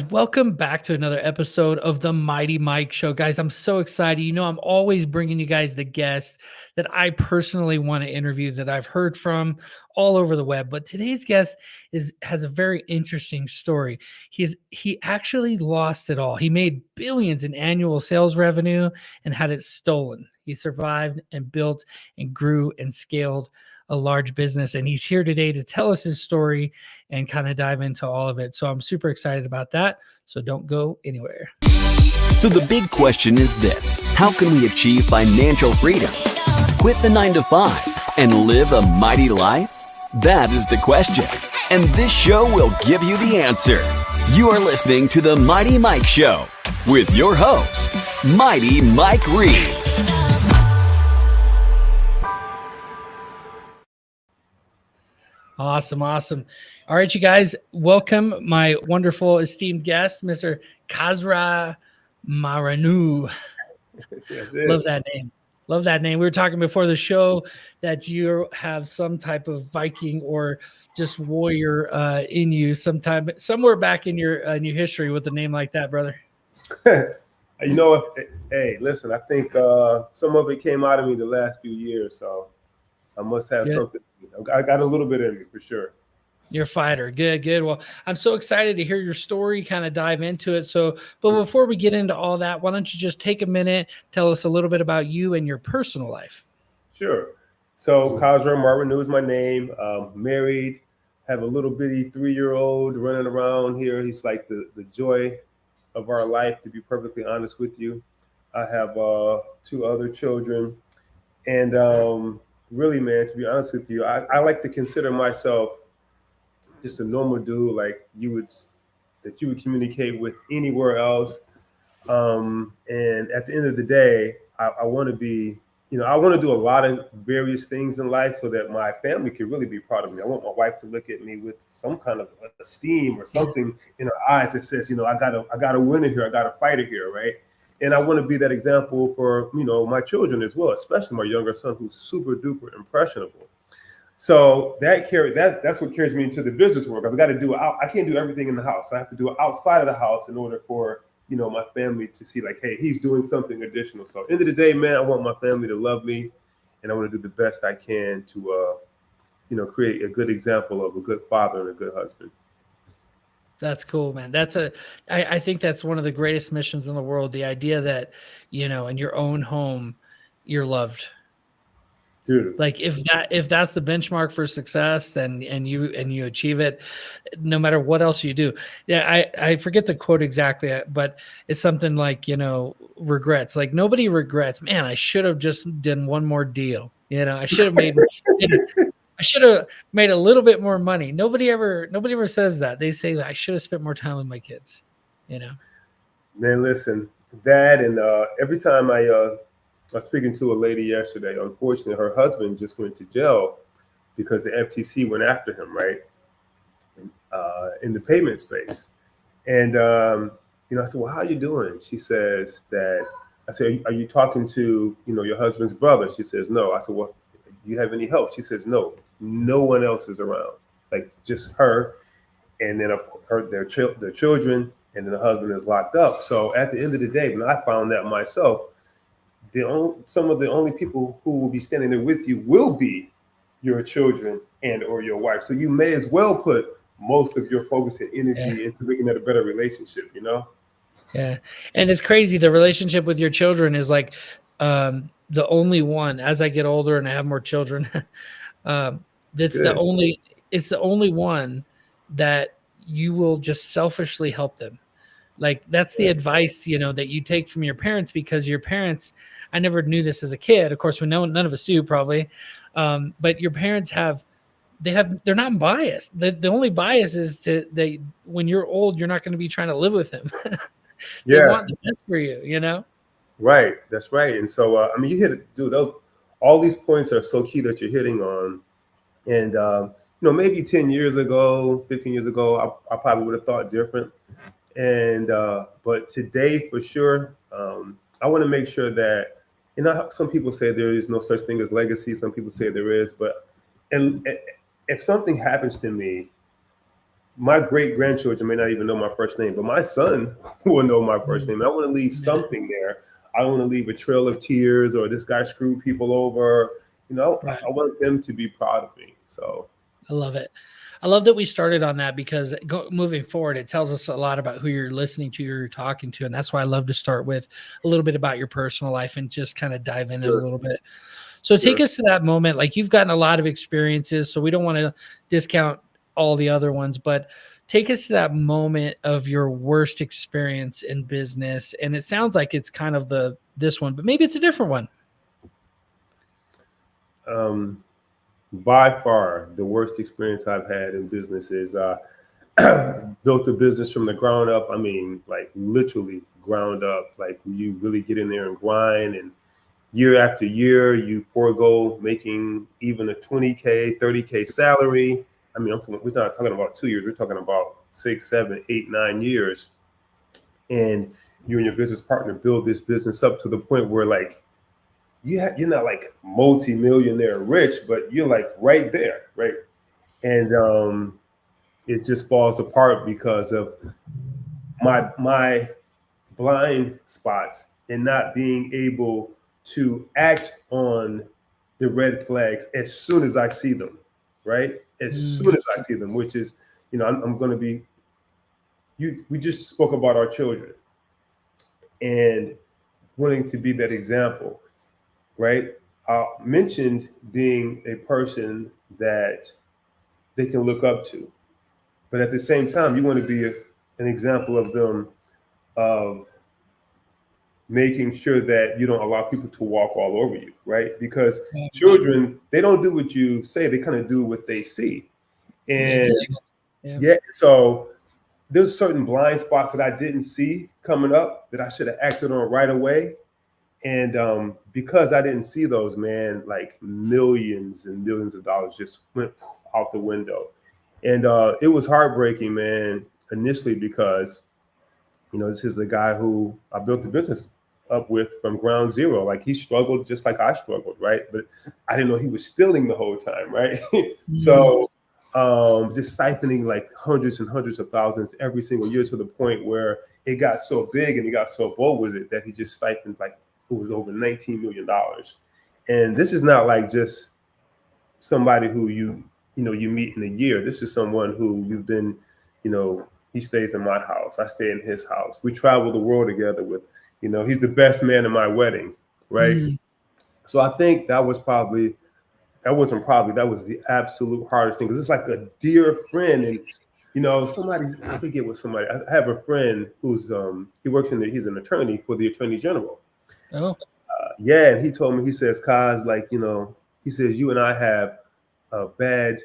Welcome back to another episode of the Mighty Mike Show. Guys, I'm so excited. I'm always bringing you guys the guests that I personally want to interview that I've heard from all over the web. But today's guest has a very interesting story. He actually lost it all. He made billions in annual sales revenue and had it stolen. He survived and built and grew and scaled a large business, and he's here today to tell us his story and kind of dive into all of it. So I'm super excited about that. So don't go anywhere. So the big question is this: how can we achieve financial freedom, quit the 9-to-5, and live a mighty life? That is the question, and this show will give you the answer. You are listening to the Mighty Mike Show with your host, Mighty Mike Reed. Awesome. All right, you guys, welcome my wonderful esteemed guest, Mr. Khaazra Maaranu. Love that name. We were talking before the show that you have some type of Viking or just warrior in you somewhere back in your history with a name like that, brother. Hey, listen, I think some of it came out of me the last few years, so I must have something. I got a little bit in me for sure. You're a fighter. Good. Well, I'm so excited to hear your story, kind of dive into it. But before we get into all that, why don't you just take a minute, tell us a little bit about you and your personal life? Sure. So Khaazra Maaranu is my name. Married, have a little bitty 3-year-old running around here. He's like the joy of our life, to be perfectly honest with you. I have 2 other children. And really, man, to be honest with you, I like to consider myself just a normal dude, like you would communicate with anywhere else. And at the end of the day, I want to be, I want to do a lot of various things in life so that my family can really be proud of me. I want my wife to look at me with some kind of esteem or something in her eyes that says, I got a winner here, I got a fighter here, right? And I want to be that example for, my children as well, especially my younger son, who's super duper impressionable. So that's what carries me into the business world, because I can't do everything in the house. I have to do it outside of the house in order for, my family to see like, hey, he's doing something additional. So end of the day, man, I want my family to love me, and I want to do the best I can to, create a good example of a good father and a good husband. That's cool, man. I think that's one of the greatest missions in the world. The idea that, in your own home, you're loved. Dude. Like if that's the benchmark for success, then and you achieve it, no matter what else you do. Yeah, I forget the quote exactly, but it's something like, regrets. Like nobody regrets, man, I should have just done one more deal. I should have made a little bit more money. Nobody ever says that. They say I should have spent more time with my kids. Man, listen, that and every time I was speaking to a lady yesterday. Unfortunately, her husband just went to jail because the FTC went after him, right? In the payment space. And, I said, well, how are you doing? She says that, I said, are you talking to, your husband's brother? She says, no. I said, well, do you have any help? She says, no one else is around, like just her. And then their children, and then the husband is locked up. So at the end of the day, when I found that myself, some of the only people who will be standing there with you will be your children and or your wife. So you may as well put most of your focus and energy into making that a better relationship, Yeah. And it's crazy. The relationship with your children is like the only one, as I get older and I have more children, it's the only one that you will just selfishly help them. Like that's the advice, that you take from your parents, because your parents, I never knew this as a kid. Of course, none of us do probably. But your parents they're not biased. The only bias is when you're old, you're not going to be trying to live with them. They want the best for you, Right. That's right. And so, you hit it, dude, all these points are so key that you're hitting on. And, maybe 10 years ago, 15 years ago, I probably would have thought different. And but today, for sure, I want to make sure that, some people say there is no such thing as legacy. Some people say there is. But and if something happens to me, my great grandchildren may not even know my first name, but my son will know my first name. I want to leave something there. I don't want to leave a trail of tears or this guy screwed people over. You know, Right. I want them to be proud of me. So I love it. I love that we started on that because moving forward, it tells us a lot about who you're listening to, who you're talking to. And that's why I love to start with a little bit about your personal life and just kind of dive in it a little bit. So take us to that moment. Like, you've gotten a lot of experiences, so we don't want to discount all the other ones, but take us to that moment of your worst experience in business. And it sounds like it's kind of this one, but maybe it's a different one. By far, the worst experience I've had in business is built a business from the ground up. I mean, like literally ground up. Like you really get in there and grind, and year after year, you forego making even a 20K, 30K salary. I mean, we're not talking about 2 years. We're talking about 6, 7, 8, 9 years. And you and your business partner build this business up to the point where, like, you're not like multi-millionaire rich, but you're like right there, right? And it just falls apart because of my blind spots and not being able to act on the red flags as soon as I see them, right? As soon as I see them, which is, you know, I'm going to be, we just spoke about our children and wanting to be that example, right? Mentioned being a person that they can look up to, but at the same time, you want to be an example of them, of making sure that you don't allow people to walk all over you, right? Because children, they don't do what you say, they kind of do what they see. And so there's certain blind spots that I didn't see coming up that I should have acted on right away. And because I didn't see those, man, like millions and millions of dollars just went out the window. And it was heartbreaking, man, initially, because, you know, this is the guy who I built the business up with from ground zero. Like, he struggled just like I struggled, right? But I didn't know he was stealing the whole time, right? So just siphoning like hundreds and hundreds of thousands every single year, to the point where it got so big and he got so bold with it that he just siphoned like, it was over $19 million. And this is not like just somebody who you meet in a year. This is someone who you've been, you know, he stays in my house, I stay in his house. We travel the world together with, you know, he's the best man in my wedding, right? So I think that was the absolute hardest thing, because it's like a dear friend. And, you know, I forget what somebody, I have a friend who's, he's an attorney for the Attorney General. Oh. Yeah, and he told me, he says, Kaz, like, you know, he says, you and I have a bad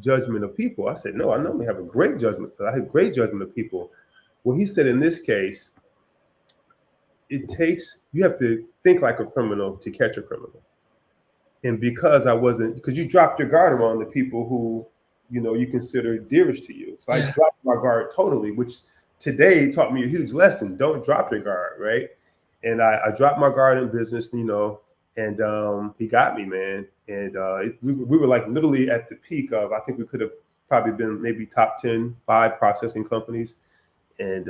judgment of people. I said, no, I normally have a great judgment. I have great judgment of people. Well, he said, in this case, you have to think like a criminal to catch a criminal. And because you dropped your guard around the people who, you know, you consider dearest to you. So I dropped my guard totally, which today taught me a huge lesson. Don't drop your guard, right? And I dropped my guard in business, you know, and he got me, man. And we were like literally at the peak of, I think we could have probably been maybe top 10, 5 processing companies. And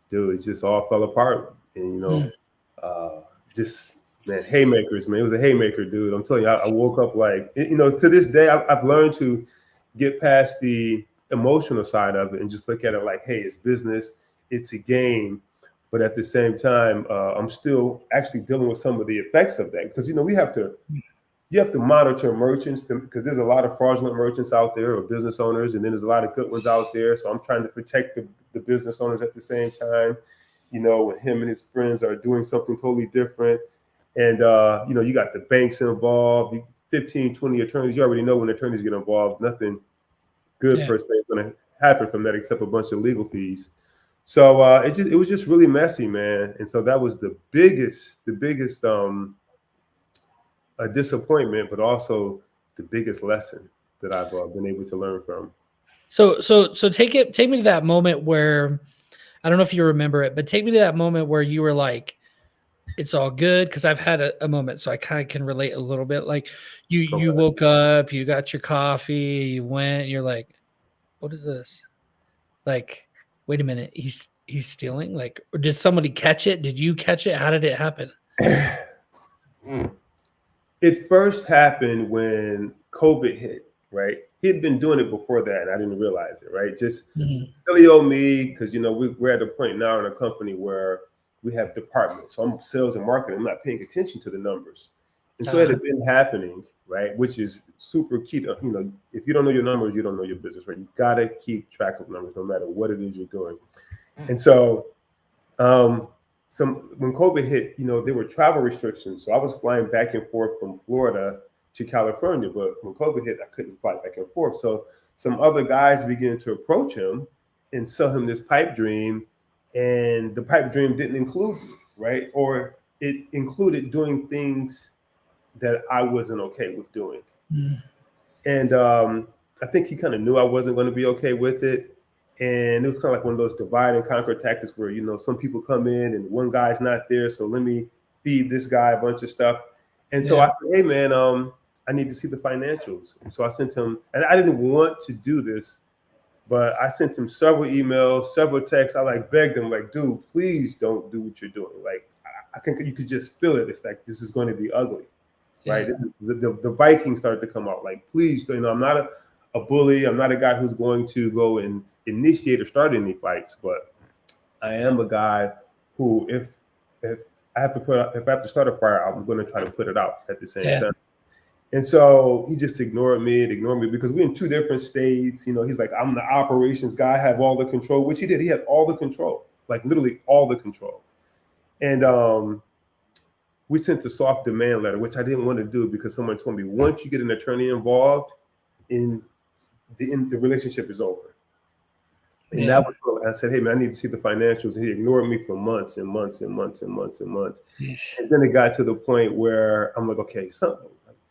dude, it just all fell apart. And, you know, just, man, haymakers, man. It was a haymaker, dude. I'm telling you, I woke up like, you know, to this day, I've learned to get past the emotional side of it and just look at it like, hey, it's business, it's a game. But at the same time, I'm still actually dealing with some of the effects of that, because, you know, you have to monitor merchants, because there's a lot of fraudulent merchants out there, or business owners, and then there's a lot of good ones out there. So I'm trying to protect the business owners at the same time, you know, when him and his friends are doing something totally different. And, you know, you got the banks involved, 15, 20 attorneys. You already know when attorneys get involved, nothing good per se is going to happen from that except a bunch of legal fees. So it was just really messy, man. And so that was the biggest a disappointment, but also the biggest lesson that I've been able to learn from. So take me to that moment where, I don't know if you remember it, but take me to that moment where you were like, it's all good. Cause I've had a moment, so I kind of can relate a little bit. Like you woke up, you got your coffee, you went, you're like, what is this? Like, wait a minute, he's stealing? Like, or did somebody catch it? Did you catch it? How did it happen? It first happened when COVID hit, right? He had been doing it before that, and I didn't realize it, right? Just silly old me, because we're at a point now in a company where we have departments. So I'm sales and marketing. I'm not paying attention to the numbers, and so it had been happening, right? Which is super key. If you don't know your numbers, you don't know your business, right? You gotta keep track of numbers, no matter what it is you're doing. And so, when COVID hit, there were travel restrictions. So I was flying back and forth from Florida to California, but when COVID hit, I couldn't fly back and forth. So some other guys began to approach him and sell him this pipe dream, and the pipe dream didn't include me, right? Or it included doing things that I wasn't okay with doing. And I think he kind of knew I wasn't going to be okay with it. And it was kind of like one of those divide and conquer tactics where, some people come in and one guy's not there. So let me feed this guy a bunch of stuff. And so I said, hey, man, I need to see the financials. And so I sent him, and I didn't want to do this, but I sent him several emails, several texts. I begged him, dude, please don't do what you're doing. You could just feel it. It's like, this is going to be ugly, right? This is the Vikings started to come out. Please, I'm not a bully. I'm not a guy who's going to go and initiate or start any fights, but I am a guy who, if I have to start a fire, I'm going to try to put it out at the same time. And so he just ignored me because we're in two different states. He's like, I'm the operations guy, I have all the control, which he did. He had all the control, literally all the control. And we sent a soft demand letter, which I didn't want to do because someone told me once you get an attorney involved, the relationship is over. And that was what I said, hey, man, I need to see the financials. And he ignored me for months and months and months and months and months. And then it got to the point where I'm like, okay,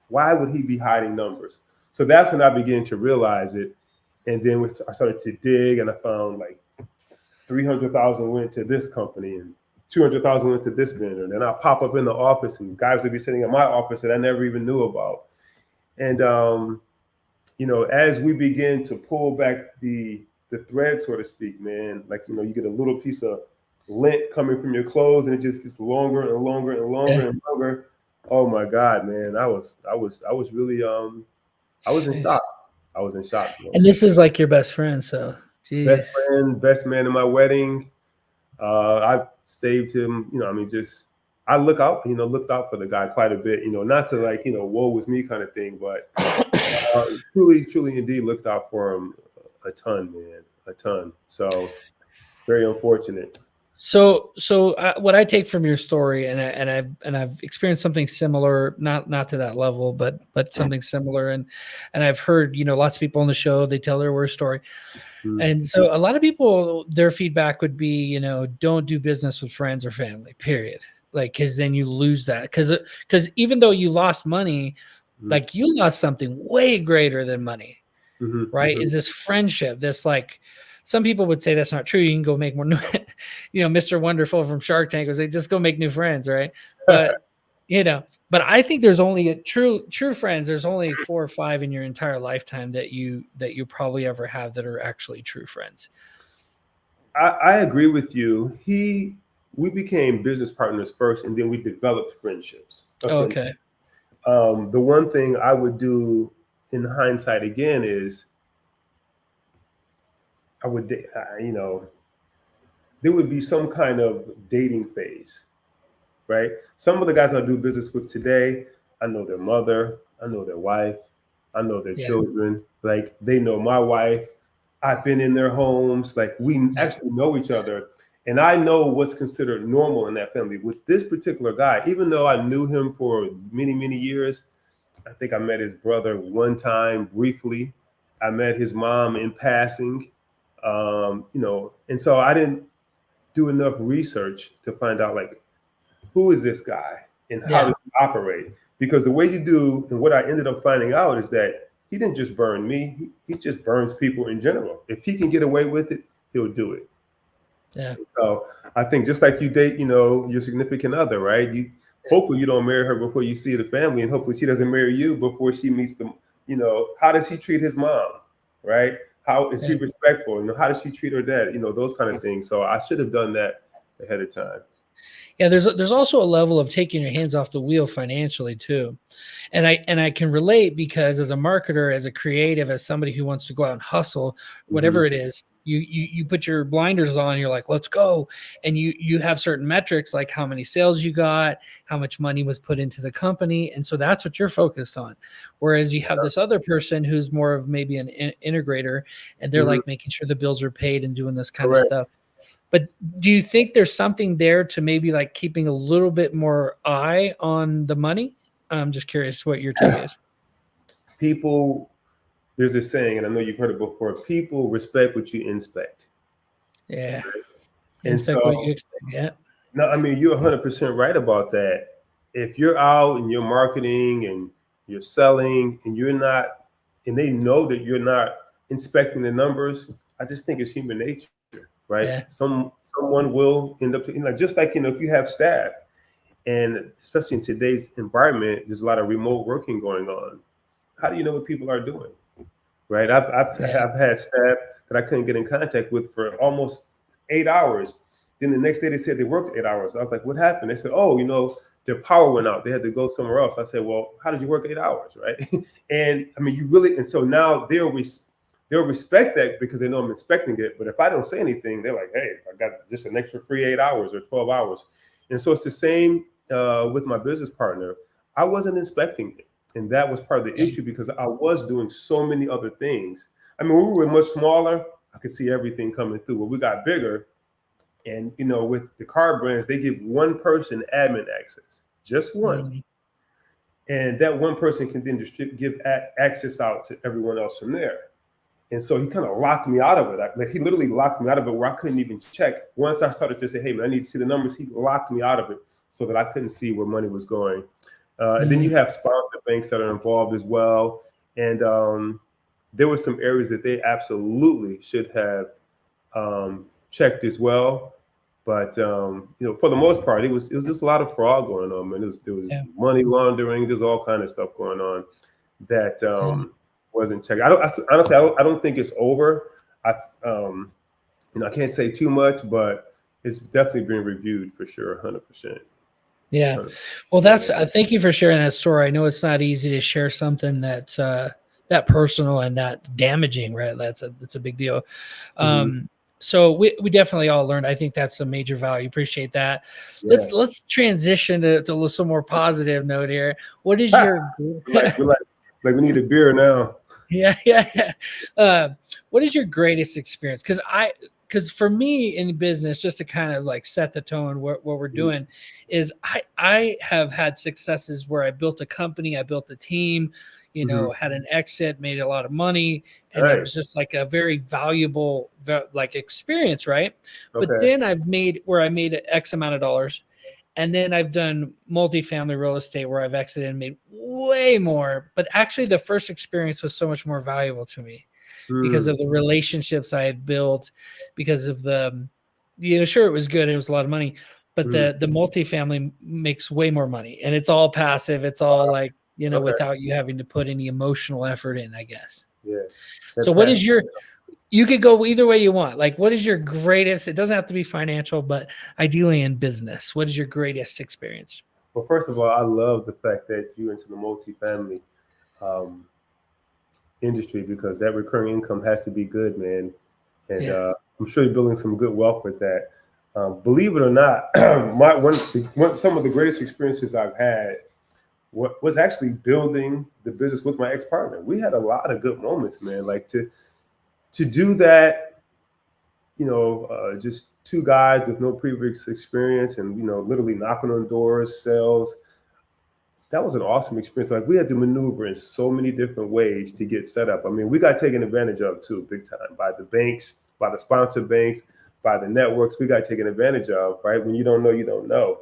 why would he be hiding numbers? So that's when I began to realize it. And then I started to dig, and I found 300,000 went to this company and 200,000 went to this vendor. And then I'll pop up in the office and guys would be sitting in my office that I never even knew about. And, as we begin to pull back the thread, so to speak, man, you get a little piece of lint coming from your clothes and it just gets longer and longer and longer and longer. Oh my God, man. I was really, I was in shock. I was in shock. Man. And this is your best friend. So best friend, best man in my wedding. I saved him, I looked out for the guy quite a bit, not to woe was me kind of thing, but truly indeed looked out for him a ton, man, a ton. So very unfortunate. So what I take from your story, and I've experienced something similar, not to that level, but something similar, and I've heard lots of people on the show, they tell their worst story, and so a lot of people, their feedback would be don't do business with friends or family, period, because then you lose that, because even though you lost money, you lost something way greater than money, right? Is this friendship, this some people would say that's not true. You can go make more new, Mr. Wonderful from Shark Tank would say, just go make new friends, right? But, but I think there's only true friends. There's only 4 or 5 in your entire lifetime that you probably ever have that are actually true friends. I agree with you. We became business partners first, and then we developed friendships. Okay. The one thing I would do in hindsight again is I would, there would be some kind of dating phase, right? Some of the guys I do business with today, I know their mother, I know their wife, I know their children. They know my wife. I've been in their homes. We actually know each other. And I know what's considered normal in that family. With this particular guy, even though I knew him for many, many years, I think I met his brother one time briefly. I met his mom in passing. And so I didn't do enough research to find out who is this guy and how does he operate? Because the way you do, and what I ended up finding out is that he didn't just burn me, he just burns people in general. If he can get away with it, he'll do it. Yeah. So I think just like you date, your significant other, right? Hopefully you don't marry her before you see the family, and hopefully she doesn't marry you before she meets them. How does he treat his mom, right? How is he respectful? You know, how does she treat her dad? You know, those kind of things. So I should have done that ahead of time. Yeah, there's also a level of taking your hands off the wheel financially too. And I can relate because as a marketer, as a creative, as somebody who wants to go out and hustle, whatever it is, you put your blinders on, you're like, let's go. And you have certain metrics like how many sales you got, how much money was put into the company. And so that's what you're focused on. Whereas you have this other person who's more of maybe an integrator, and they're like making sure the bills are paid and doing this kind of stuff. But do you think there's something there to maybe like keeping a little bit more eye on the money? I'm just curious what your take is. People, there's a saying, and I know you've heard it before, people respect what you inspect. Yeah. And inspect so, what you expect. Yeah. No, I mean, you're 100% right about that. If you're out and you're marketing and you're selling and you're not, and they know that you're not inspecting the numbers, I just think it's human nature. Right. Yeah. Someone will end up, you know, just like, you know, if you have staff, and especially in today's environment, there's a lot of remote working going on. How do you know what people are doing? Right. I've had staff that I couldn't get in contact with for almost 8 hours. Then the next day they said they worked 8 hours. I was like, what happened? They said, oh, you know, their power went out. They had to go somewhere else. I said, well, how did you work 8 hours? Right. And I mean, you really, and so now they'll respect that because they know I'm inspecting it. But if I don't say anything, they're like, hey, I got just an extra free 8 hours or 12 hours. And so it's the same with my business partner. I wasn't inspecting it. And that was part of the issue because I was doing so many other things. I mean, when we were much smaller, I could see everything coming through. When we got bigger, and, you know, with the car brands, they give one person admin access, just one. And that one person can then give access out to everyone else from there. And so he kind of locked me out of it. Like he literally locked me out of it where I couldn't even check. Once I started to say, hey, man, I need to see the numbers, he locked me out of it so that I couldn't see where money was going. And then you have sponsor banks that are involved as well. And there were some areas that they absolutely should have checked as well. But, you know, for the most part, it was just a lot of fraud going on, man. There was money laundering. There's all kind of stuff going on that wasn't checked. Honestly, I don't think it's over. You know, I can't say too much, but it's definitely being reviewed for sure, 100%. Yeah. Well, thank you for sharing that story. I know it's not easy to share something that's that personal and that damaging, right? That's a big deal. So we definitely all learned. I think that's a major value. Appreciate that. Yeah. Let's transition to some more positive note here. What is your like we need a beer now? Yeah. What is your greatest experience? Because for me in business, just to kind of like set the tone, what we're doing is I have had successes where I built a company, I built a team, you know, had an exit, made a lot of money, and it was just like a very valuable like experience, right? Okay. But then I made X amount of dollars, and then I've done multifamily real estate where I've exited and made way more. But actually, the first experience was so much more valuable to me because of the relationships I had built, because of the, you know, sure, it was good. It was a lot of money, but the multifamily makes way more money, and it's all passive. It's all like, you know, without you having to put any emotional effort in, I guess. Yeah. So what is you could go either way you want. Like, what is your greatest, it doesn't have to be financial, but ideally in business, what is your greatest experience? Well, first of all, I love the fact that you're into the multifamily industry, because that recurring income has to be good, man. And I'm sure you're building some good wealth with that. Believe it or not, some of the greatest experiences I've had was actually building the business with my ex-partner. We had a lot of good moments, man. Like to do that, you know, just two guys with no previous experience and, you know, literally knocking on doors, sales. That was an awesome experience. Like we had to maneuver in so many different ways to get set up. I mean, we got taken advantage of too, big time, by the banks, by the sponsor banks, by the networks. We got taken advantage of, right? When you don't know, you don't know.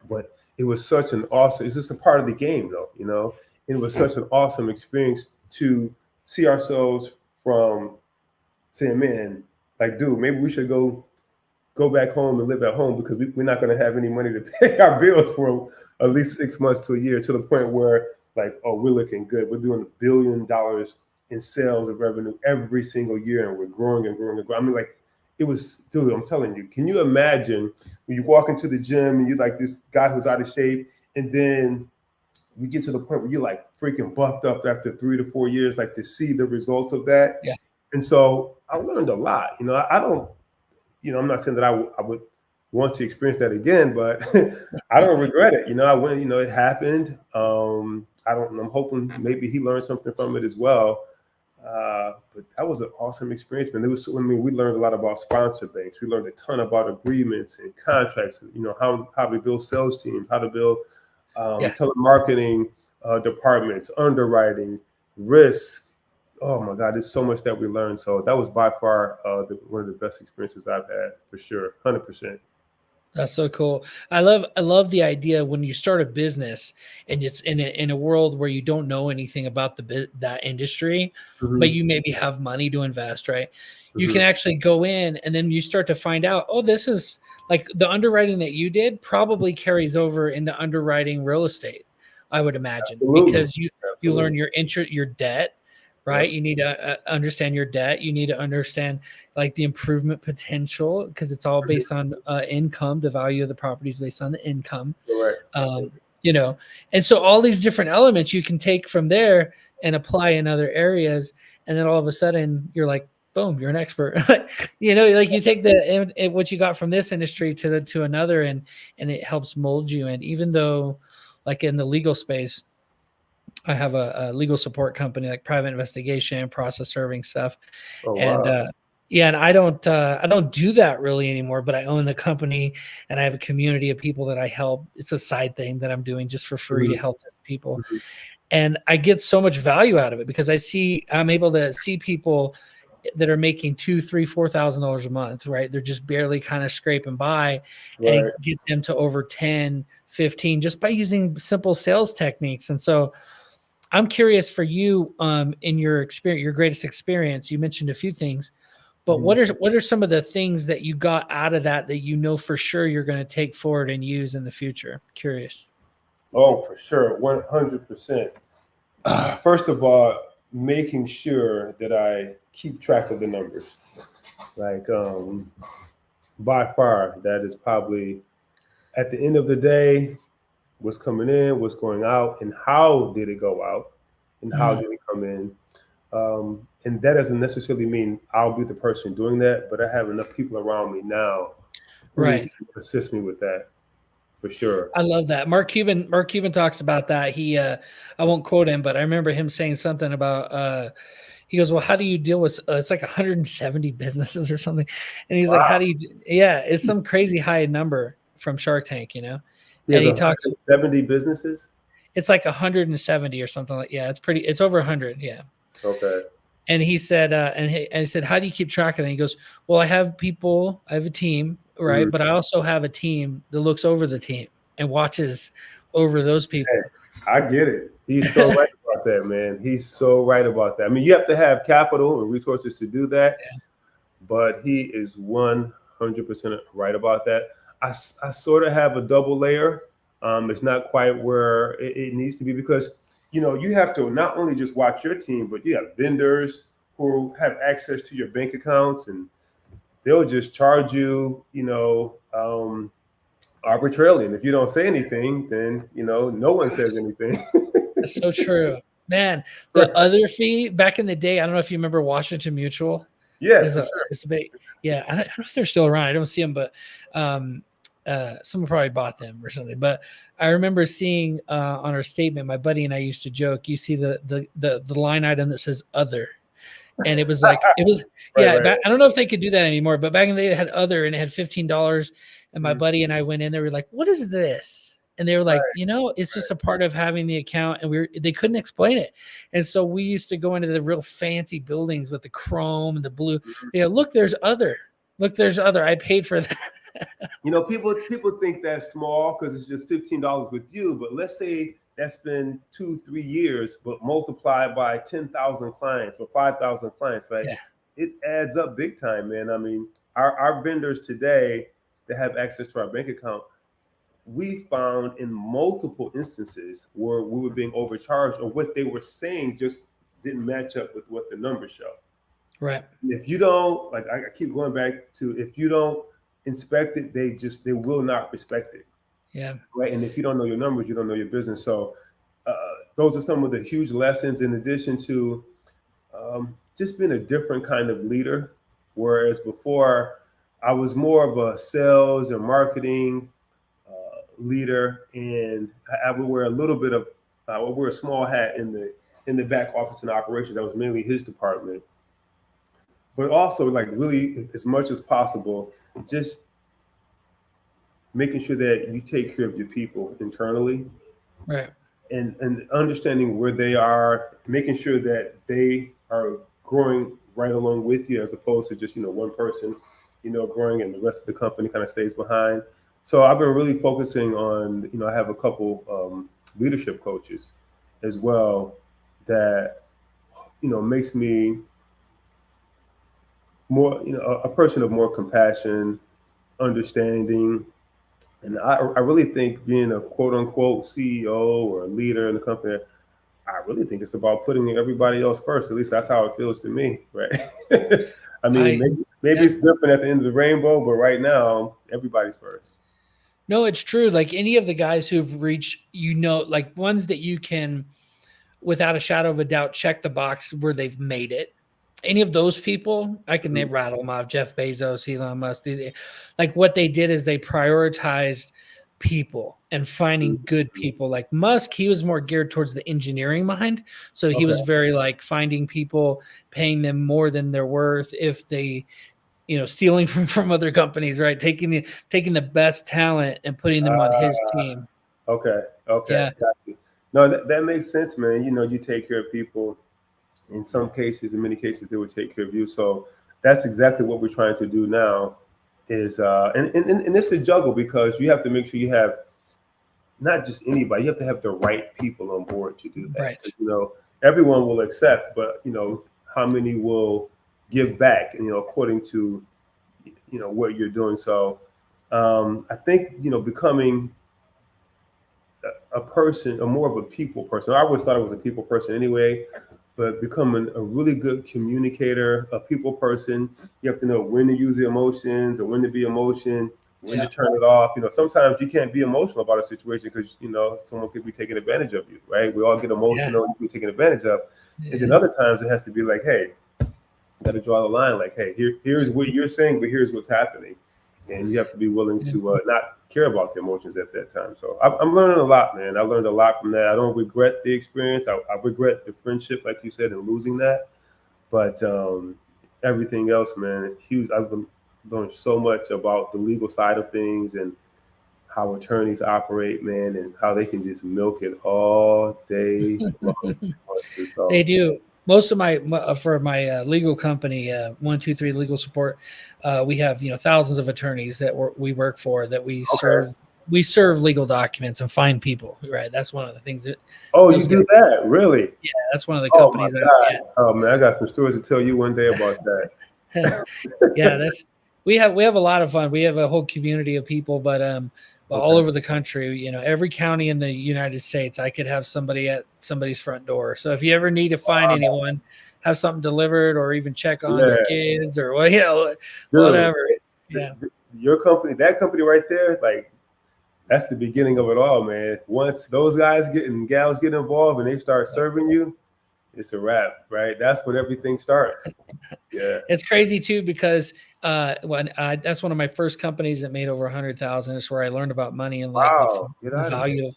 But it was such an awesome, it's just a part of the game though, you know? It was such an awesome experience to see ourselves from saying, man, like, dude, maybe we should go back home and live at home, because we're not going to have any money to pay our bills for at least 6 months to a year, to the point where like, oh, we're looking good. We're doing $1 billion in sales and revenue every single year, and we're growing and growing and growing. I mean, like, it was, dude, I'm telling you, can you imagine when you walk into the gym and you're like this guy who's out of shape, and then you get to the point where you're like freaking buffed up after 3 to 4 years, like to see the results of that. Yeah. And so I learned a lot. I don't, I'm not saying that I would want to experience that again, but I don't regret it. I went, it happened. I'm hoping maybe he learned something from it as well. But that was an awesome experience, man. We learned a lot about sponsor banks. We learned a ton about agreements and contracts, how to build sales teams, how to build telemarketing departments, underwriting, risk. Oh my God, there's so much that we learned. So that was by far one of the best experiences I've had, for sure, 100%. That's so cool. I love the idea when you start a business and it's in a world where you don't know anything about that industry, but you maybe have money to invest, right? You can actually go in and then you start to find out, oh, this is like the underwriting that you did probably carries over into underwriting real estate, I would imagine. Absolutely. Because you learn your debt, right? Yep. You need to understand your debt. You need to understand like the improvement potential, because it's all based on income. The value of the property is based on the income. Right. And so all these different elements you can take from there and apply in other areas. And then all of a sudden you're like, boom, you're an expert. Like you take what you got from this industry to another, and it helps mold you. And even though like in the legal space, I have a legal support company, like private investigation, process serving stuff. Oh, and wow. and I don't do that really anymore, but I own the company and I have a community of people that I help. It's a side thing that I'm doing just for free to help those people. And I get so much value out of it because I'm able to see people that are making $2,000, $3,000, $4,000 a month, right? They're just barely kind of scraping by, and get them to over 10, 15 just by using simple sales techniques. And so I'm curious for you, in your experience, your greatest experience. You mentioned a few things, but what are some of the things that you got out of that for sure you're going to take forward and use in the future? Curious. Oh, for sure, 100%. First of all, making sure that I keep track of the numbers. Like, by far, that is probably at the end of the day, what's coming in, what's going out, and how did it go out, and how did it come in. And that doesn't necessarily mean I'll be the person doing that, but I have enough people around me now who can assist me with that, for sure. I love that. Mark Cuban talks about that. He, I won't quote him, but I remember him saying something about, he goes, well, how do you deal with, it's like 170 businesses or something. And he's like, how do you, it's some crazy high number from Shark Tank, And he talks 70 businesses. It's like 170 or something like, it's over 100. Yeah. Okay. And he said, and he said, how do you keep track of it? And he goes, well, I have a team, right? But I also have a team that looks over the team and watches over those people. Hey, I get it. He's so right about that, man. He's so right about that. I mean, you have to have capital and resources to do that, but he is 100% right about that. I sort of have a double layer. It's not quite where it needs to be, because you have to not only just watch your team, but you have vendors who have access to your bank accounts, and they'll just charge you, arbitrarily. And if you don't say anything, then no one says anything. That's so true, man. The other fee back in the day, I don't know if you remember Washington Mutual. Yeah, it's a big. Yeah, I don't know if they're still around. I don't see them, but someone probably bought them or something. But I remember seeing on our statement, my buddy and I used to joke, you see the line item that says other, and it was like I don't know if they could do that anymore, but back in the day they had other, and it had $15, and my buddy and I went in there, we were like, what is this? And they were like, it's just a part of having the account, and they couldn't explain it. And so we used to go into the real fancy buildings with the chrome and the blue. Look, there's other. I paid for that. People think that's small because it's just $15 with you, but let's say that's been 2-3 years, but multiplied by 10,000 clients or 5,000 clients, right? Yeah. It adds up big time, man. I mean, our vendors today that have access to our bank account, we found in multiple instances where we were being overcharged, or what they were saying just didn't match up with what the numbers show. Right. If you don't, like I keep going back to, if you don't inspect it, they will not respect it. Yeah. Right. And if you don't know your numbers, you don't know your business. So those are some of the huge lessons, in addition to just being a different kind of leader. Whereas before, I was more of a sales and marketing leader, and I would wear a little bit of, I would wear a small hat in the back office and operations. That was mainly his department. But also, like, really, as much as possible, just making sure that you take care of your people internally. Right. And understanding where they are, making sure that they are growing right along with you, as opposed to just, one person, growing and the rest of the company kind of stays behind. So I've been really focusing on, I have a couple leadership coaches as well that, makes me more, a person of more compassion, understanding. And I really think being a quote unquote CEO or a leader in the company, I really think it's about putting everybody else first. At least that's how it feels to me, right? I mean, maybe it's different at the end of the rainbow, but right now, everybody's first. No, it's true. Like any of the guys who've reached, like ones that you can, without a shadow of a doubt, check the box where they've made it. Any of those people, I can rattle them off. Jeff Bezos, Elon Musk. Like what they did is they prioritized people and finding good people. Like Musk, he was more geared towards the engineering mind. So he was very like finding people, paying them more than they're worth if they, stealing from other companies, right? Taking the best talent and putting them on his team. Okay. Yeah. Got you. No, that makes sense, man. You take care of people. In some cases, in many cases, they would take care of you. So that's exactly what we're trying to do now. Is and it's a juggle, because you have to make sure you have not just anybody. You have to have the right people on board to do that. Right. Everyone will accept, but how many will give back? And according to what you're doing. So I think becoming a person, or more of a people person. I always thought I was a people person anyway. But becoming a really good communicator, a people person, you have to know when to use the emotions, or when to be emotion, when to turn it off. Sometimes you can't be emotional about a situation because someone could be taking advantage of you, right? We all get emotional, you can be taken advantage of. And then other times it has to be like, hey, got to draw the line. Like, hey, here's what you're saying, but here's what's happening, and you have to be willing to not care about the emotions at that time. So I'm learning a lot, man. I learned a lot from that. I don't regret the experience. I regret the friendship, like you said, and losing that. But everything else, man, huge. I've learned so much about the legal side of things and how attorneys operate, man, and how they can just milk it all day long. So, they do. Most of my legal company, 123 Legal Support, we have thousands of attorneys that we work for, that we serve. We serve legal documents and find people. Right, that's one of the things that. Oh, you do that, really? Yeah, that's one of the companies. Oh man, I got some stories to tell you one day about that. Yeah, we have a lot of fun. We have a whole community of people, but all over the country, every county in the United States, I could have somebody at somebody's front door. So if you ever need to find anyone, have something delivered, or even check on your kids or whatever. Yeah. Your company, that company right there, like that's the beginning of it all, man. Once those guys and gals get involved and they start serving you, it's a wrap, right? That's when everything starts. Yeah. It's crazy too, because that's one of my first companies that made over 100,000. It's where I learned about money and like the value of.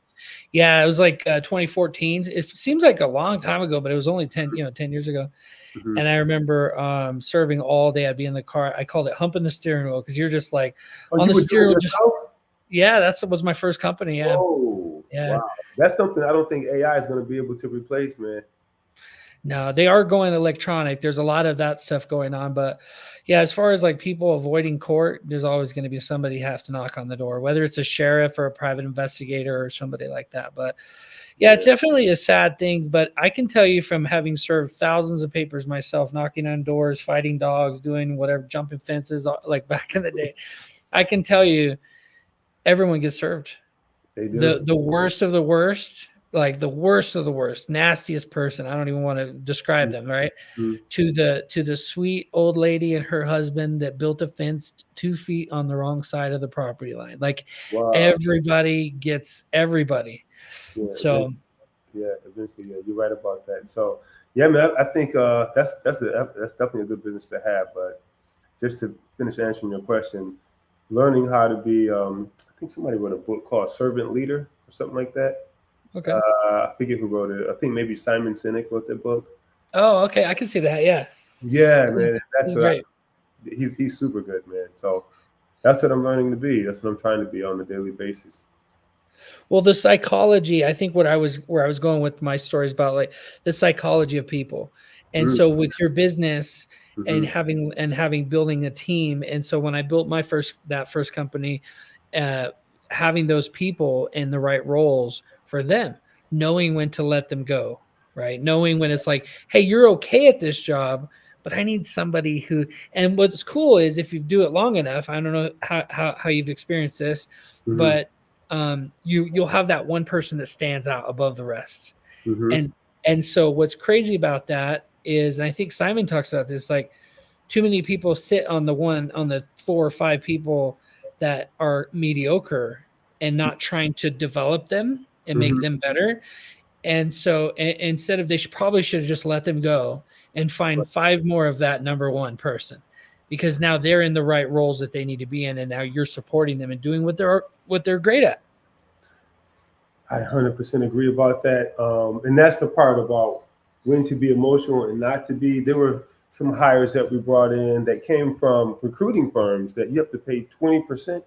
Yeah, it was like 2014. It seems like a long time ago, but it was only 10 years ago. Mm-hmm. And I remember serving all day. I'd be in the car. I called it humping the steering wheel, because you're just like on the steering wheel. Yeah, that was my first company. Yeah. Oh, yeah. Wow. That's something I don't think AI is going to be able to replace, man. No, they are going electronic. There's a lot of that stuff going on, but yeah, as far as like people avoiding court, there's always going to be somebody have to knock on the door, whether it's a sheriff or a private investigator or somebody like that. But yeah, it's definitely a sad thing. But I can tell you, from having served thousands of papers myself, knocking on doors, fighting dogs, doing whatever, jumping fences, like back in the day, I can tell you, everyone gets served. They do. The worst of the worst like the worst of the worst, nastiest person. I don't even want to describe them, right? Mm-hmm. To the sweet old lady and her husband that built a fence 2 feet on the wrong side of the property line. Like Wow. everybody gets everybody. Yeah. So Eventually, yeah, you're right about that. So, yeah, man, I think that's definitely a good business to have. But just to finish answering your question, learning how to be, I think somebody wrote a book called Servant Leader or something like that. okay. I forget who wrote it. I think maybe Simon Sinek wrote that book. Oh, okay. I can see that. Yeah. Yeah, He's, man, that's he's what great. he's super good, man. So that's what I'm learning to be. That's what I'm trying to be on a daily basis. Well, the psychology, I think where I was going with my stories about like the psychology of people. And so with your business and Mm-hmm. having building a team. And so when I built my first company, uh, having those people in the right roles for them, knowing when to let them go, right? Knowing when it's like, hey, you're okay at this job, but I need somebody who, and what's cool is if you do it long enough, I don't know how you've experienced this, Mm-hmm. but you'll have that one person that stands out above the rest. Mm-hmm. And so what's crazy about that is, and I think Simon talks about this, like too many people sit on the 4 or 5 people that are mediocre and not trying to develop them and make Mm-hmm. them better. And so instead of, probably should have just let them go and find 5 more of that number one person, because now they're in the right roles that they need to be in, and now you're supporting them and doing what they're great at. I 100% agree about that. And that's the part about when to be emotional and not to be. There were some hires that we brought in that came from recruiting firms that you have to pay 20%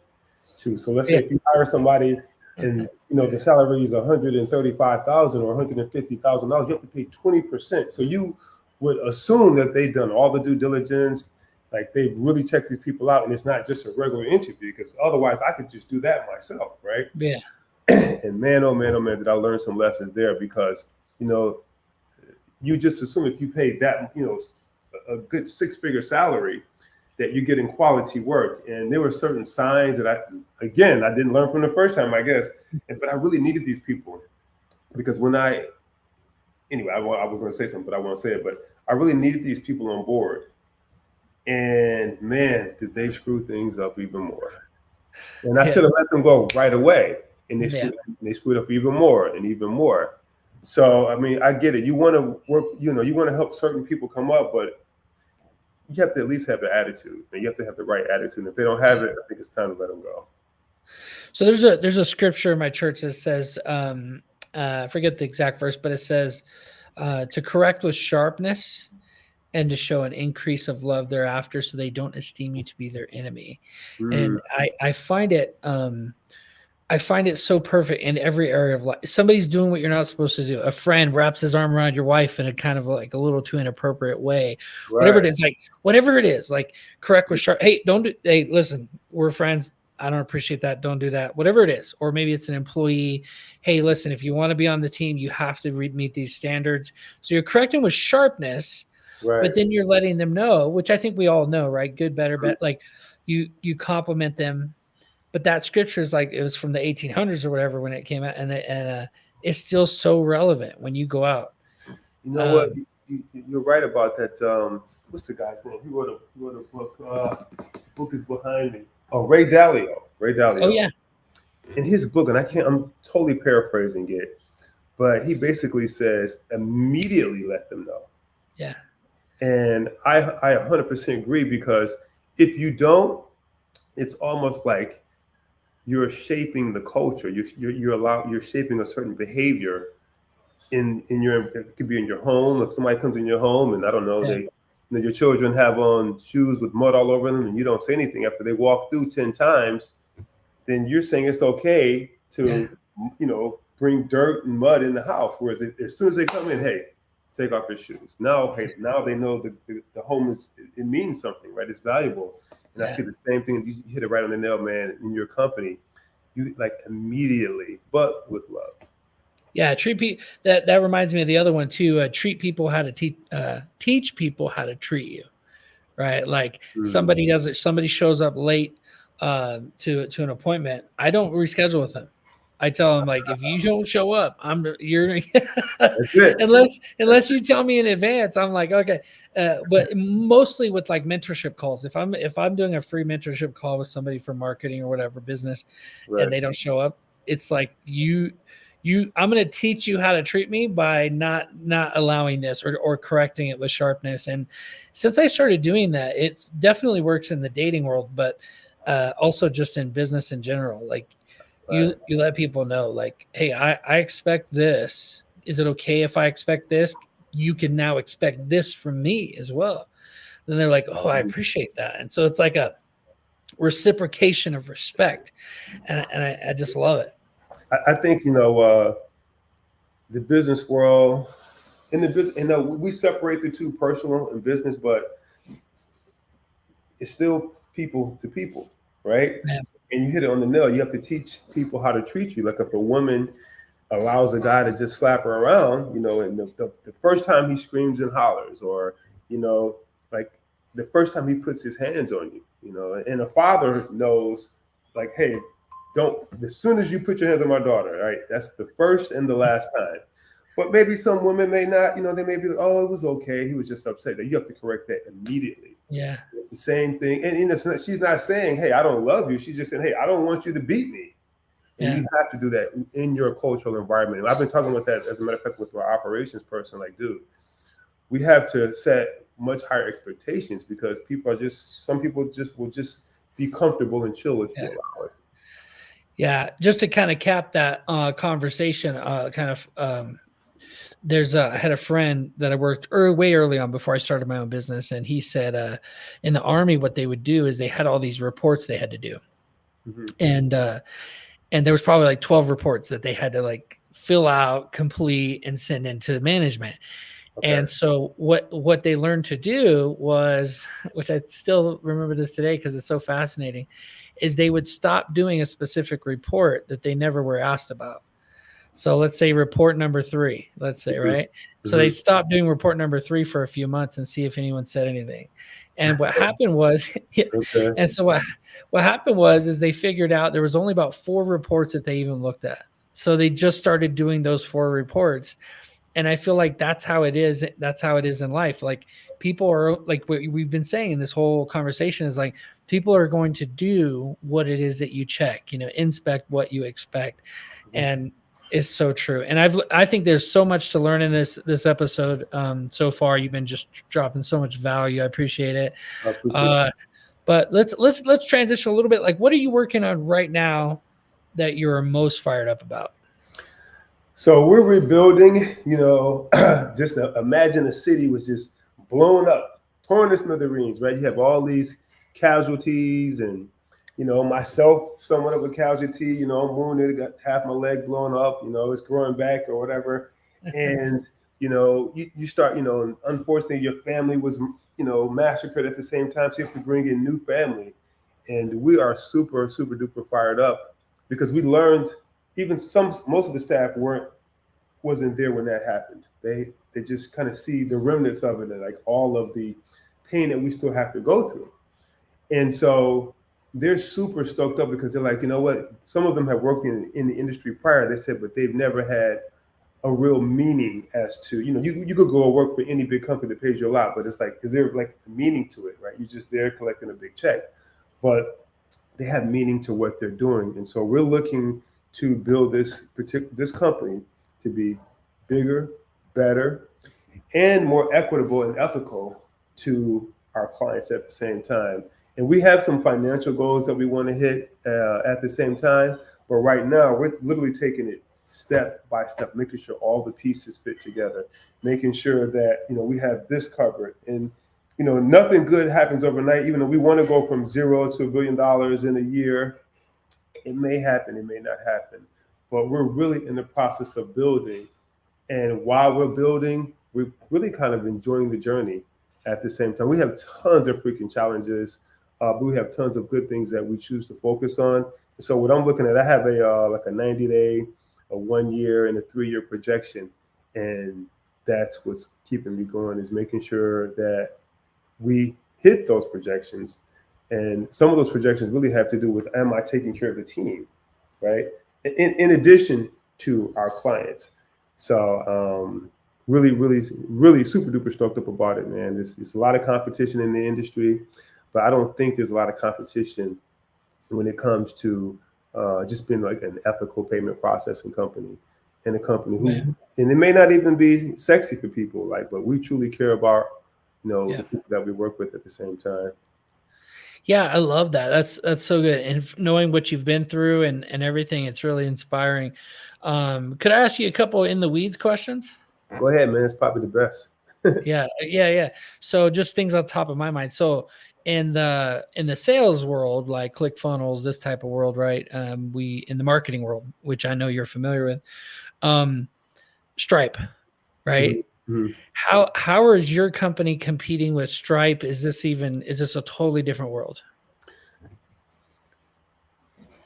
to. So let's say Yeah. if you hire somebody and the salary is $135,000 or $150,000, you have to pay 20%. So you would assume that they've done all the due diligence, like they've really checked these people out, and it's not just a regular interview, because otherwise I could just do that myself, right? Yeah. And man, oh man, oh man, did I learn some lessons there, because you just assume if you paid that, a good 6-figure salary, that you're getting quality work. And there were certain signs that I didn't learn from the first time, I guess, but I really needed these people, because I was going to say something, but I won't say it, but I really needed these people on board. And man, did they screw things up even more. And I should have let them go right away. And they screwed up even more and even more. So, I mean, I get it. You want to work, you want to help certain people come up, but you have to at least have the attitude, and you have to have the right attitude. And if they don't have it, I think it's time to let them go. So there's a scripture in my church that says, I forget the exact verse, but it says, to correct with sharpness and to show an increase of love thereafter, so they don't esteem you to be their enemy. And I find it so perfect in every area of life. Somebody's doing what you're not supposed to do. A friend wraps his arm around your wife in a kind of like a little too inappropriate way. Right. Whatever it is, like correct with sharp. Hey, listen, we're friends. I don't appreciate that. Don't do that. Whatever it is. Or maybe it's an employee. Hey, listen, if you want to be on the team, you have to meet these standards. So you're correcting with sharpness, right, but then you're letting them know, which I think we all know, right? Good, better, bad. Like you compliment them. But that scripture is like, it was from the 1800s or whatever when it came out, and it's still so relevant when you go out. You know what? You're right about that. What's the guy's name? He wrote a book. Book is behind me. Oh, Ray Dalio. Oh yeah. In his book, and I'm totally paraphrasing it, but he basically says immediately let them know. Yeah. And I 100% agree, because if you don't, it's almost like you're shaping the culture. You're shaping a certain behavior in it could be in your home. If somebody comes in your home and I don't know, your children have on shoes with mud all over them, and you don't say anything after they walk through 10 times, then you're saying it's okay to bring dirt and mud in the house. Whereas as soon as they come in, hey, take off your shoes. Now they know the home it means something, right? It's valuable. And I see the same thing. You hit it right on the nail, man. In your company, you like immediately, but with love. Yeah, treat people. That reminds me of the other one too. Treat people how to teach people how to treat you, right? Like somebody shows up late to an appointment. I don't reschedule with them. I tell them like, if you don't show up, you're That's it. unless you tell me in advance. I'm like, okay. But mostly with like mentorship calls. If I'm doing a free mentorship call with somebody for marketing or whatever business, and Right. they don't show up, it's like I'm going to teach you how to treat me by not allowing this or correcting it with sharpness. And since I started doing that, it's definitely works in the dating world, but also just in business in general. Like you let people know, like, hey, I expect this. Is it okay if I expect this? You can now expect this from me as well. Then they're like, oh, I appreciate that. And so it's like a reciprocation of respect. And I just love it. I think, the business world, we separate the two, personal and business, but it's still people to people, right? Yeah. And you hit it on the nail. You have to teach people how to treat you. Like if a woman allows a guy to just slap her around, and the first time he screams and hollers, or, like the first time he puts his hands on you, and a father knows, like, hey, don't, as soon as you put your hands on my daughter, right, that's the first and the last time. But maybe some women may not, they may be like, oh, it was okay. He was just upset. That you have to correct that immediately. Yeah. It's the same thing. And she's not saying, hey, I don't love you. She's just saying, hey, I don't want you to beat me. And you have to do that in your cultural environment. And I've been talking about that, as a matter of fact, with our operations person. Like, dude, we have to set much higher expectations, because some people will just be comfortable and chill if you allow it. Yeah. Just to kind of cap that conversation, I had a friend that I worked way early on before I started my own business. And he said, in the Army, what they would do is they had all these reports they had to do. Mm-hmm. And there was probably like 12 reports that they had to like fill out, complete, and send into management. Okay. And so what they learned to do was, which I still remember this today because it's so fascinating, is they would stop doing a specific report that they never were asked about. So let's say report number 3, let's say, right? Mm-hmm. So they stopped doing report number 3 for a few months and see if anyone said anything. And what happened was, and so what happened was they figured out there was only about 4 reports that they even looked at. So they just started doing those 4 reports. And I feel like that's how it is. That's how it is in life. Like people are, like what we've been saying in this whole conversation is like, people are going to do what it is that you check, inspect what you expect. And it's so true. And I think there's so much to learn in this episode so far. You've been just dropping so much value. I appreciate it. But let's transition a little bit. Like, what are you working on right now that you're most fired up about? So we're rebuilding, just imagine a city was just blown up, torn to smithereens, right? You have all these casualties, and, myself, somewhat of a casualty, I'm wounded, got half my leg blown up, it's growing back or whatever. And, you start, unfortunately your family was, massacred at the same time. So you have to bring in new family. And we are super, super duper fired up, because we learned, even most of the staff wasn't there when that happened. They just kind of see the remnants of it, and like all of the pain that we still have to go through. And so they're super stoked up, because they're like, you know what? Some of them have worked in the industry prior. They said, but they've never had a real meaning as to, you could go work for any big company that pays you a lot, but it's like, is there like a meaning to it, right? You're just there collecting a big check, but they have meaning to what they're doing. And so we're looking to build this company to be bigger, better, and more equitable and ethical to our clients at the same time. And we have some financial goals that we want to hit at the same time. But right now, we're literally taking it step by step, making sure all the pieces fit together, making sure that, we have this covered. And, nothing good happens overnight. Even though we want to go from $0 to $1 billion in a year, it may happen, it may not happen. But we're really in the process of building. And while we're building, we're really kind of enjoying the journey at the same time. We have tons of freaking challenges, but we have tons of good things that we choose to focus on. And so what I'm looking at, I have a 90-day, a 1 year, and a 3-year projection. And that's what's keeping me going, is making sure that we hit those projections. And some of those projections really have to do with, am I taking care of the team, right? in addition to our clients. So really, really, really super duper stoked up about it, man. There's a lot of competition in the industry, but I don't think there's a lot of competition when it comes to just being like an ethical payment processing company, and a company who, and it may not even be sexy for people, like, but we truly care about, the people that we work with at the same time. Yeah, I love that. That's so good. And knowing what you've been through and everything, it's really inspiring. Could I ask you a couple in the weeds questions? Go ahead, man. It's probably the best. Yeah. So just things on top of my mind. So in the sales world, like ClickFunnels, this type of world, right? We in the marketing world, which I know you're familiar with, Stripe, right? Mm-hmm. How is your company competing with Stripe? Is this a totally different world?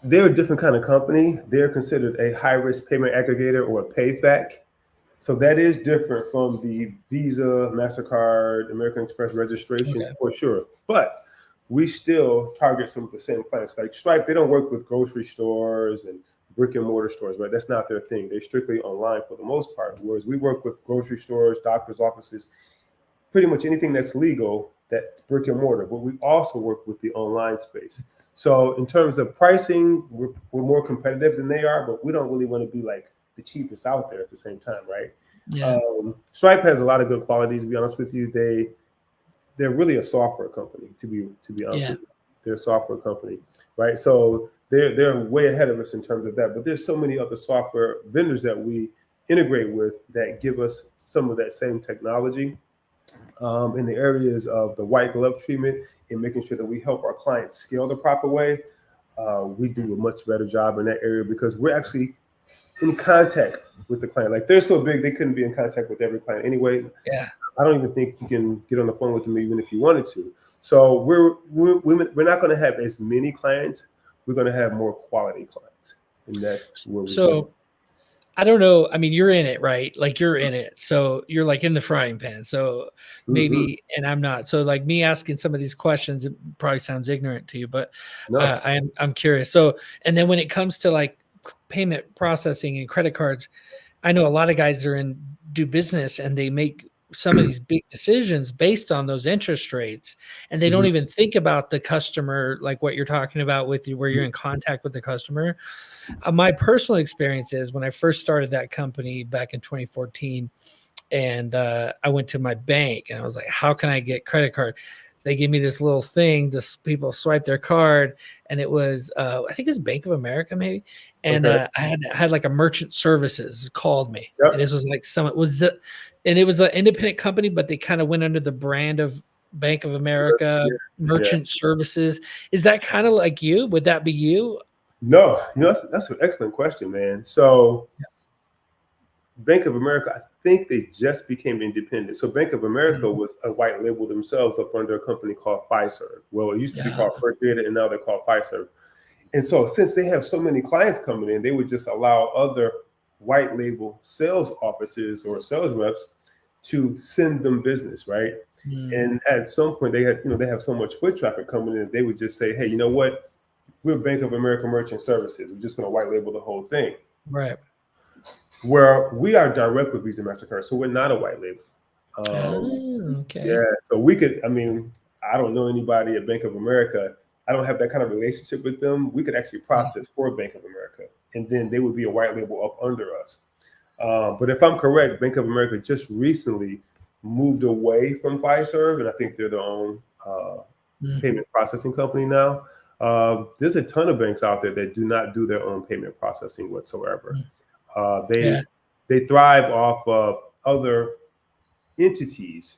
They're a different kind of company. They're considered a high-risk payment aggregator, or a PayFac. So that is different from the Visa, MasterCard, American Express registrations, for sure. But we still target some of the same clients. Like Stripe, they don't work with grocery stores and brick and mortar stores, right? That's not their thing. They're strictly online for the most part. Whereas we work with grocery stores, doctors' offices, pretty much anything that's legal, that's brick and mortar. But we also work with the online space. So in terms of pricing, we're more competitive than they are, but we don't really want to be like the cheapest out there at the same time, right? Yeah. Stripe has a lot of good qualities. To be honest with you, they're really a software company. To be honest with you, they're a software company, right? So they're way ahead of us in terms of that. But there's so many other software vendors that we integrate with that give us some of that same technology in the areas of the white glove treatment and making sure that we help our clients scale the proper way. We do a much better job in that area because we're actually in contact with the client. Like, they're so big, they couldn't be in contact with every client anyway. Yeah. I don't even think you can get on the phone with them even if you wanted to. So we're not going to have as many clients. We're going to have more quality clients, and that's where we're going. I don't know. I mean, you're in it, right? Like, you're in it. So you're like in the frying pan. So maybe, and I'm not. So like me asking some of these questions, it probably sounds ignorant to you, but No. I'm curious. So, and then when it comes to like payment processing and credit cards, I know a lot of guys do business and they make some of these big decisions based on those interest rates, and they don't even think about the customer, like what you're talking about with you, where you're in contact with the customer. My personal experience is when I first started that company back in 2014, and I went to my bank and I was like, how can I get credit card? They gave me this little thing, just people swipe their card, and it was I think it was Bank of America maybe. And I had like a merchant services called me. Yep. And this was like and it was an independent company, but they kind of went under the brand of Bank of America merchant services. Is that kind of like you? Would that be you? No, that's an excellent question, man. So Bank of America, I think they just became independent. So Bank of America was a white label themselves up under a company called Fiserv. Well, it used to be called First Data, and now they're called Fiserv. And so since they have so many clients coming in, they would just allow other white label sales offices or sales reps to send them business, right? And at some point they have so much foot traffic coming in, they would just say, hey, you know what? We're Bank of America Merchant Services. We're just going to white label the whole thing. Right. Where we are direct with Visa, MasterCard, so we're not a white label. Okay. Yeah, so we could, I don't know anybody at Bank of America. I don't have that kind of relationship with them. We could actually process for Bank of America, and then they would be a white label up under us. But if I'm correct, Bank of America just recently moved away from Fiserv, and I think they're their own payment processing company now. There's a ton of banks out there that do not do their own payment processing whatsoever. They thrive off of other entities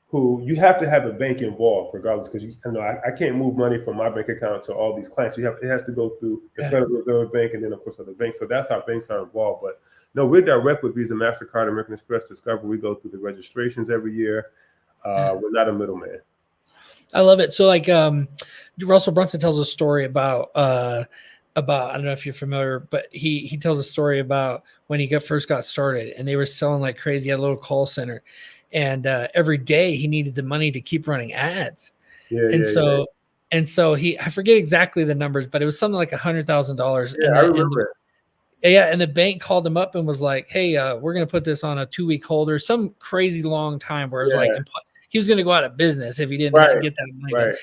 who you have to have a bank involved regardless, because I can't move money from my bank account to all these clients. It has to go through the Federal Reserve Bank and then of course other banks. So that's how banks are involved. But no, we're direct with Visa, MasterCard, American Express, Discover. We go through the registrations every year. We're not a middleman. I love it. So like Russell Brunson tells a story about I don't know if you're familiar, but he tells a story about when he first got started and they were selling like crazy. He had a little call center, and every day he needed the money to keep running ads. And so I forget exactly the numbers, but it was something like $100,000. Yeah, I remember it. Yeah, and the bank called him up and was like, "Hey, we're going to put this on a 2-week hold or some crazy long time where it was like Yeah. he was going to go out of business if he didn't Right. get that money." Right.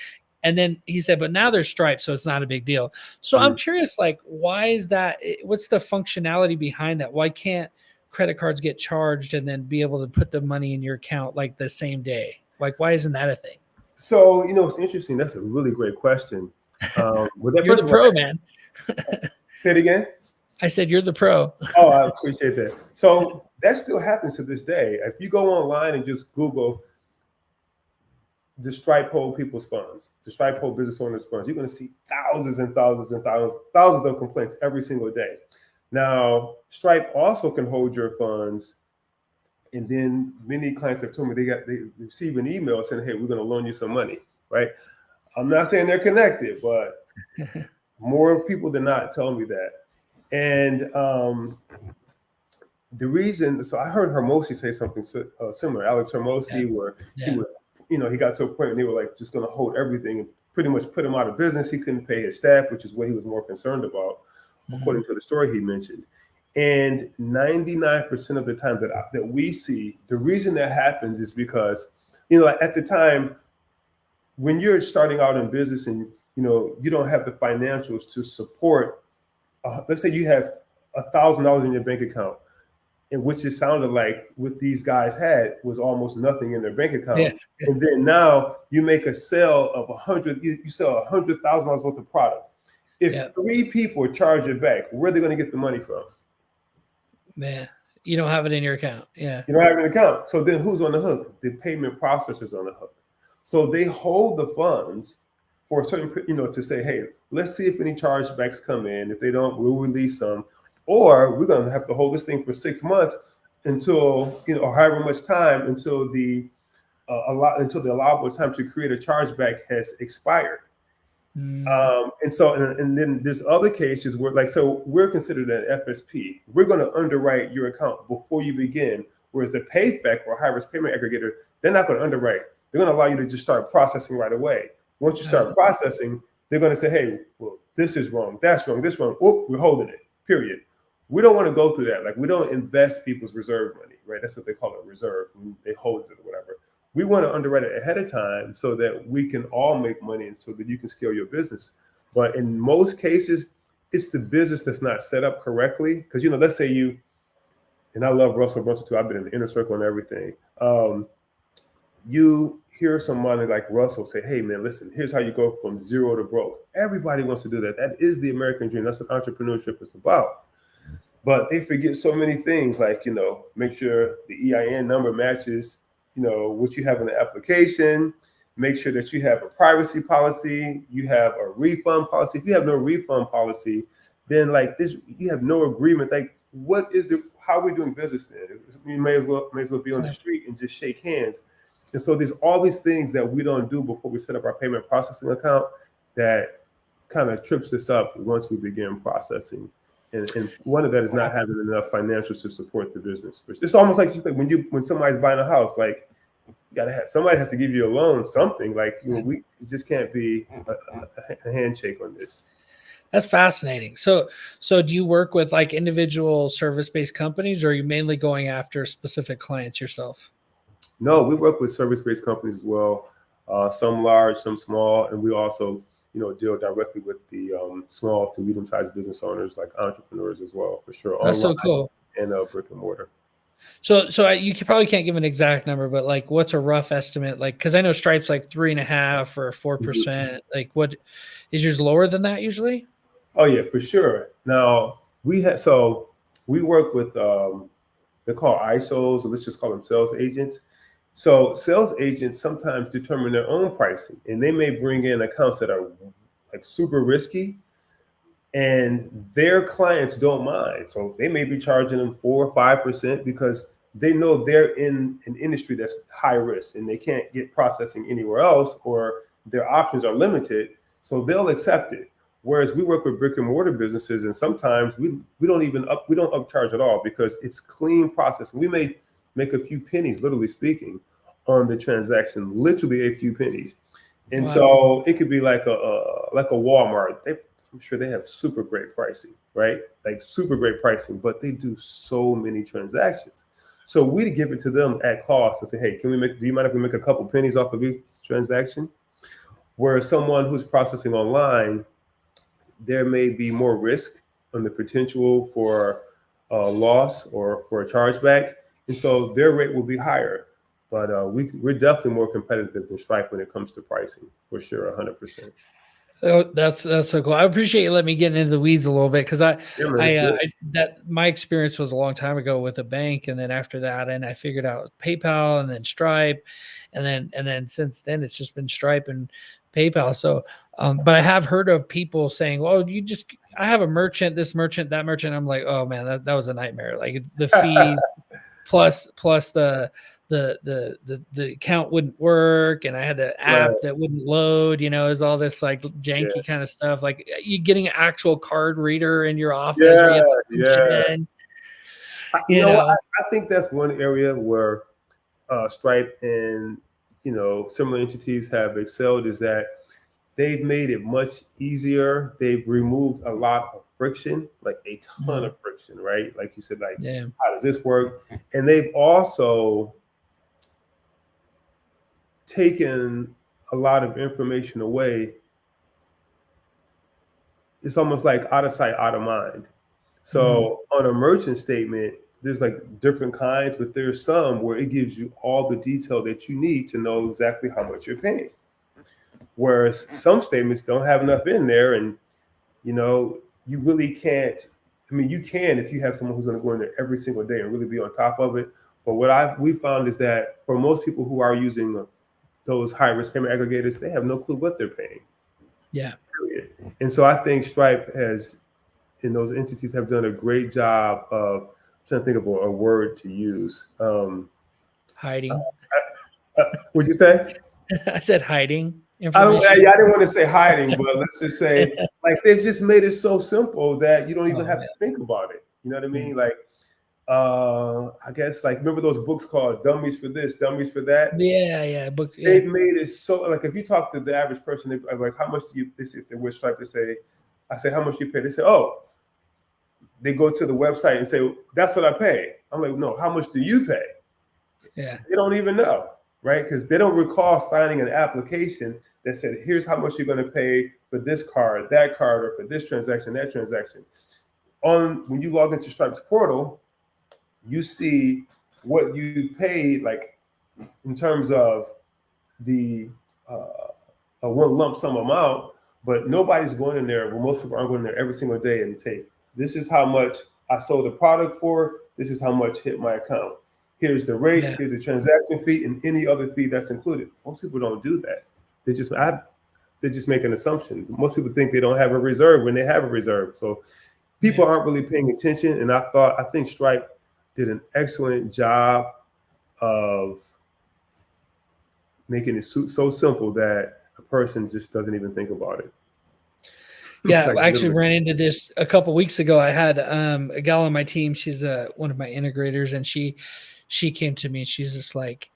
And then he said, "But now there's Stripe, so it's not a big deal." So I'm curious, like, why is that? What's the functionality behind that? Why can't credit cards get charged and then be able to put the money in your account like the same day? Like, why isn't that a thing? So, it's interesting. That's a really great question. You're the pro, man. Say it again. I said, you're the pro. Oh, I appreciate that. So that still happens to this day. If you go online and just Google the Stripe hold people's funds, the Stripe hold business owners' funds, you're going to see thousands and thousands and thousands of complaints every single day. Now, Stripe also can hold your funds. And then many clients have told me they receive an email saying, "Hey, we're going to loan you some money," right? I'm not saying they're connected, but more people than not tell me that. And the reason, so I heard Hermosi say something similar, Alex Hermosi, where he was, he got to a point and they were like just going to hold everything and pretty much put him out of business. He couldn't pay his staff, which is what he was more concerned about, according to the story he mentioned. And 99% of the time that we see, the reason that happens is because, at the time, when you're starting out in business and, you don't have the financials to support, let's say you have $1,000 in your bank account, and which it sounded like what these guys had was almost nothing in their bank account. Yeah. And then now you make a sale of you sell $100,000 worth of product. If 3 people charge it back, where are they going to get the money from? Man, you don't have it in your account. Yeah. You don't have an account. So then who's on the hook? The payment processor's on the hook. So they hold the funds for a certain, to say, hey, let's see if any chargebacks come in. If they don't, we'll release some. Or we're going to have to hold this thing for 6 months until, or however much time until the allowable time to create a chargeback has expired. And then there's other cases where, so we're considered an FSP. We're going to underwrite your account before you begin. Whereas the PayFac or high risk payment aggregator, they're not going to underwrite. They're going to allow you to just start processing right away. Once you start processing, they're going to say, hey, well, this is wrong, that's wrong, this wrong. Whoop, we're holding it, period. We don't want to go through that. Like, we don't invest people's reserve money, right? That's what they call it, reserve. They hold it or whatever. We want to underwrite it ahead of time so that we can all make money and so that you can scale your business. But in most cases, it's the business that's not set up correctly. Because, let's say and I love Russell Brunson too. I've been in the inner circle and everything. You hear somebody like Russell say, hey, man, listen, here's how you go from zero to broke. Everybody wants to do that. That is the American dream. That's what entrepreneurship is about. But they forget so many things, like, make sure the EIN number matches, what you have in the application. Make sure that you have a privacy policy, you have a refund policy. If you have no refund policy, then you have no agreement. Like, how are we doing business then? You may as well be on the street and just shake hands. And so there's all these things that we don't do before we set up our payment processing account that kind of trips us up once we begin processing. And one of that is not having enough financials to support the business. It's almost like when somebody's buying a house, like, you gotta have somebody has to give you a loan, something. Like, it just can't be a handshake on this. That's fascinating. So do you work with like individual service-based companies, or are you mainly going after specific clients yourself? No, we work with service-based companies as well. Some large, some small, and we also deal directly with the small to medium-sized business owners, like entrepreneurs as well, for sure. That's so cool. And brick and mortar. So you probably can't give an exact number, but like, what's a rough estimate? Like, because I know Stripe's like 3.5 or 4%. Like, what is yours lower than that usually? Oh yeah, for sure. Now we work with they're called ISOs, or let's just call them sales agents. So sales agents sometimes determine their own pricing, and they may bring in accounts that are like super risky, and their clients don't mind. So they may be charging them 4 or 5% because they know they're in an industry that's high risk and they can't get processing anywhere else, or their options are limited. So they'll accept it. Whereas we work with brick and mortar businesses, and sometimes we don't upcharge at all because it's clean processing. We may make a few pennies, literally speaking, on the transaction, literally a few pennies. And so it could be like a Walmart. I'm sure they have super great pricing, right? Like super great pricing, but they do so many transactions. So we give it to them at cost and say, hey, do you mind if we make a couple pennies off of each transaction? Whereas someone who's processing online, there may be more risk on the potential for loss or for a chargeback. And so their rate will be higher. But we're definitely more competitive than Stripe when it comes to pricing, for sure, 100%. Oh, that's so cool. I appreciate you letting me get into the weeds a little bit because Yeah, man, that my experience was a long time ago with a bank, and then after that, and I figured out PayPal and then Stripe, and then since then it's just been Stripe and PayPal. So, but I have heard of people saying, "Well, I have a merchant, this merchant, that merchant." I'm like, "Oh man, that was a nightmare. Like the fees plus the account wouldn't work, and I had the app right. that wouldn't load, it was all this like Yeah, janky kind of stuff. Like you getting an actual card reader in your office where you yeah, have to punch yeah. it in, You you know what? know. I think that's one area where Stripe and similar entities have excelled is that they've made it much easier. They've removed a lot of friction, like a ton Mhm. of friction, right? Like you said, like Yeah. how does this work? And they've also taken a lot of information away. It's almost like out of sight, out of mind. Mhm. So on a merchant statement, there's like different kinds, but there's some where it gives you all the detail that you need to know exactly how much you're paying. Whereas some statements don't have enough in there, and you really can't. I mean, you can if you have someone who's going to go in there every single day and really be on top of it. But what we found is that for most people who are using those high risk payment aggregators, they have no clue what they're paying. Yeah. Period. And so I think Stripe has, and those entities have done a great job of, I'm trying to think of a word to use. Hiding. What'd you say? I said hiding I don't. information. I didn't want to say hiding, but let's just say like they've just made it so simple that you don't even Oh have yeah. to think about it. You know what I Mm. mean? Like, I guess like remember those books called "Dummies for This, Dummies for That." Yeah. Book. Yeah. They've made it so like if you talk to the average person, they're like, "How much do you?" They say if they're with Stripe, they say, "I say how much do you pay?" They say, "Oh." They go to the website and say, "That's what I pay." I'm like, "No, how much do you pay?" Yeah. They don't even know, right? Because they don't recall signing an application that said, "Here's how much you're going to pay for this card, that card, or for this transaction, that transaction." When you log into Stripe's portal, you see what you paid, like in terms of the one lump sum amount, but nobody's going in there. Well, most people aren't going in there every single day and take, this is how much I sold the product for. This is how much hit my account. Here's the rate. Yeah. Here's the transaction fee and any other fee that's included. Most people don't do that. They just make an assumption. Most people think they don't have a reserve when they have a reserve. So people aren't really paying attention. And I think Stripe did an excellent job of making it so simple that a person just doesn't even think about it. Yeah, Like I actually literally. ran into this a couple weeks ago. I had a gal on my team. She's one of my integrators, and she came to me and she's just like,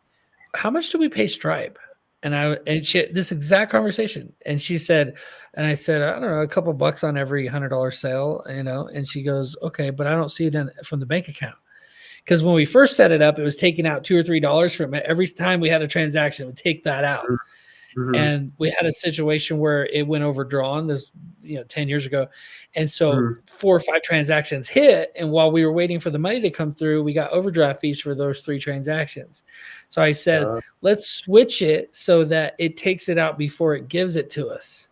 "How much do we pay Stripe?" And she had this exact conversation, and she said, and I said, "I don't know, a couple bucks on every $100 sale, And she goes, "Okay, but I don't see it from the bank account." Because when we first set it up, it was taking out $2 or $3 from it every time we had a transaction. It would take that out. Mm-hmm. And we had a situation where it went overdrawn 10 years ago. And so Mm-hmm. 4 or 5 transactions hit. And while we were waiting for the money to come through, we got overdraft fees for those 3 transactions. So I said, let's switch it so that it takes it out before it gives it to us.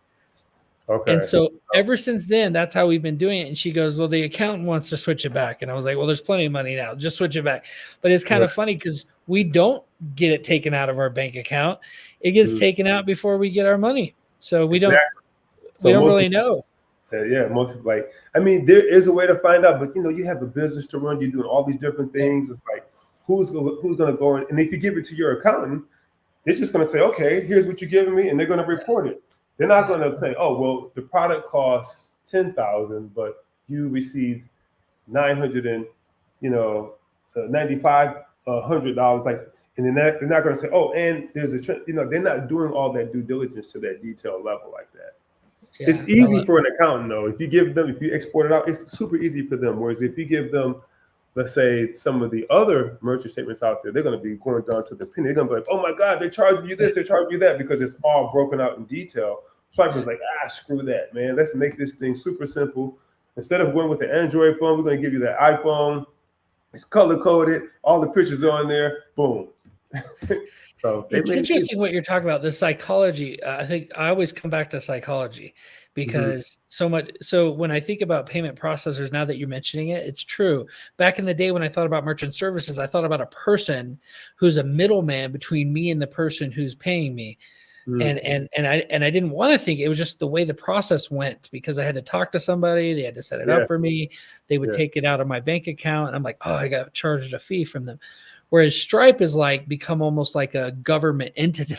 Okay. And so ever since then, that's how we've been doing it. And she goes, well, the accountant wants to switch it back. And I was like, well, there's plenty of money now. Just switch it back. But it's kind of funny because we don't get it taken out of our bank account. It gets taken out before we get our money. So we don't really know. Yeah, most like, I mean, there is a way to find out, but you have a business to run. You're doing all these different things. It's like, who's going to go in? And if you give it to your accountant, they're just going to say, okay, here's what you're giving me, and they're going to report it. They're not going to say, oh, well, the product costs $10,000, but you received $995 like, and then they're not going to say, oh, and there's they're not doing all that due diligence to that detailed level like that. It's Yeah. easy for an accountant though. If you export it out, it's super easy for them. Whereas if you give them, let's say, some of the other merchant statements out there, they're going to be going down to the penny. They're going to be like, oh my God, they're charging you this, they're charging you that, because it's all broken out in detail. Stripe was like, screw that, man. Let's make this thing super simple. Instead of going with the Android phone, we're going to give you the iPhone. It's color coded. All the pictures are on there. Boom. So it's interesting what you're talking about. The psychology. I think I always come back to psychology because so when I think about payment processors, now that you're mentioning it, it's true. Back in the day when I thought about merchant services, I thought about a person who's a middleman between me and the person who's paying me. And I didn't want to think. It was just the way the process went, because I had to talk to somebody, they had to set it up for me, they would take it out of my bank account, and I'm like, oh, I got charged a fee from them. Whereas Stripe is like become almost like a government entity,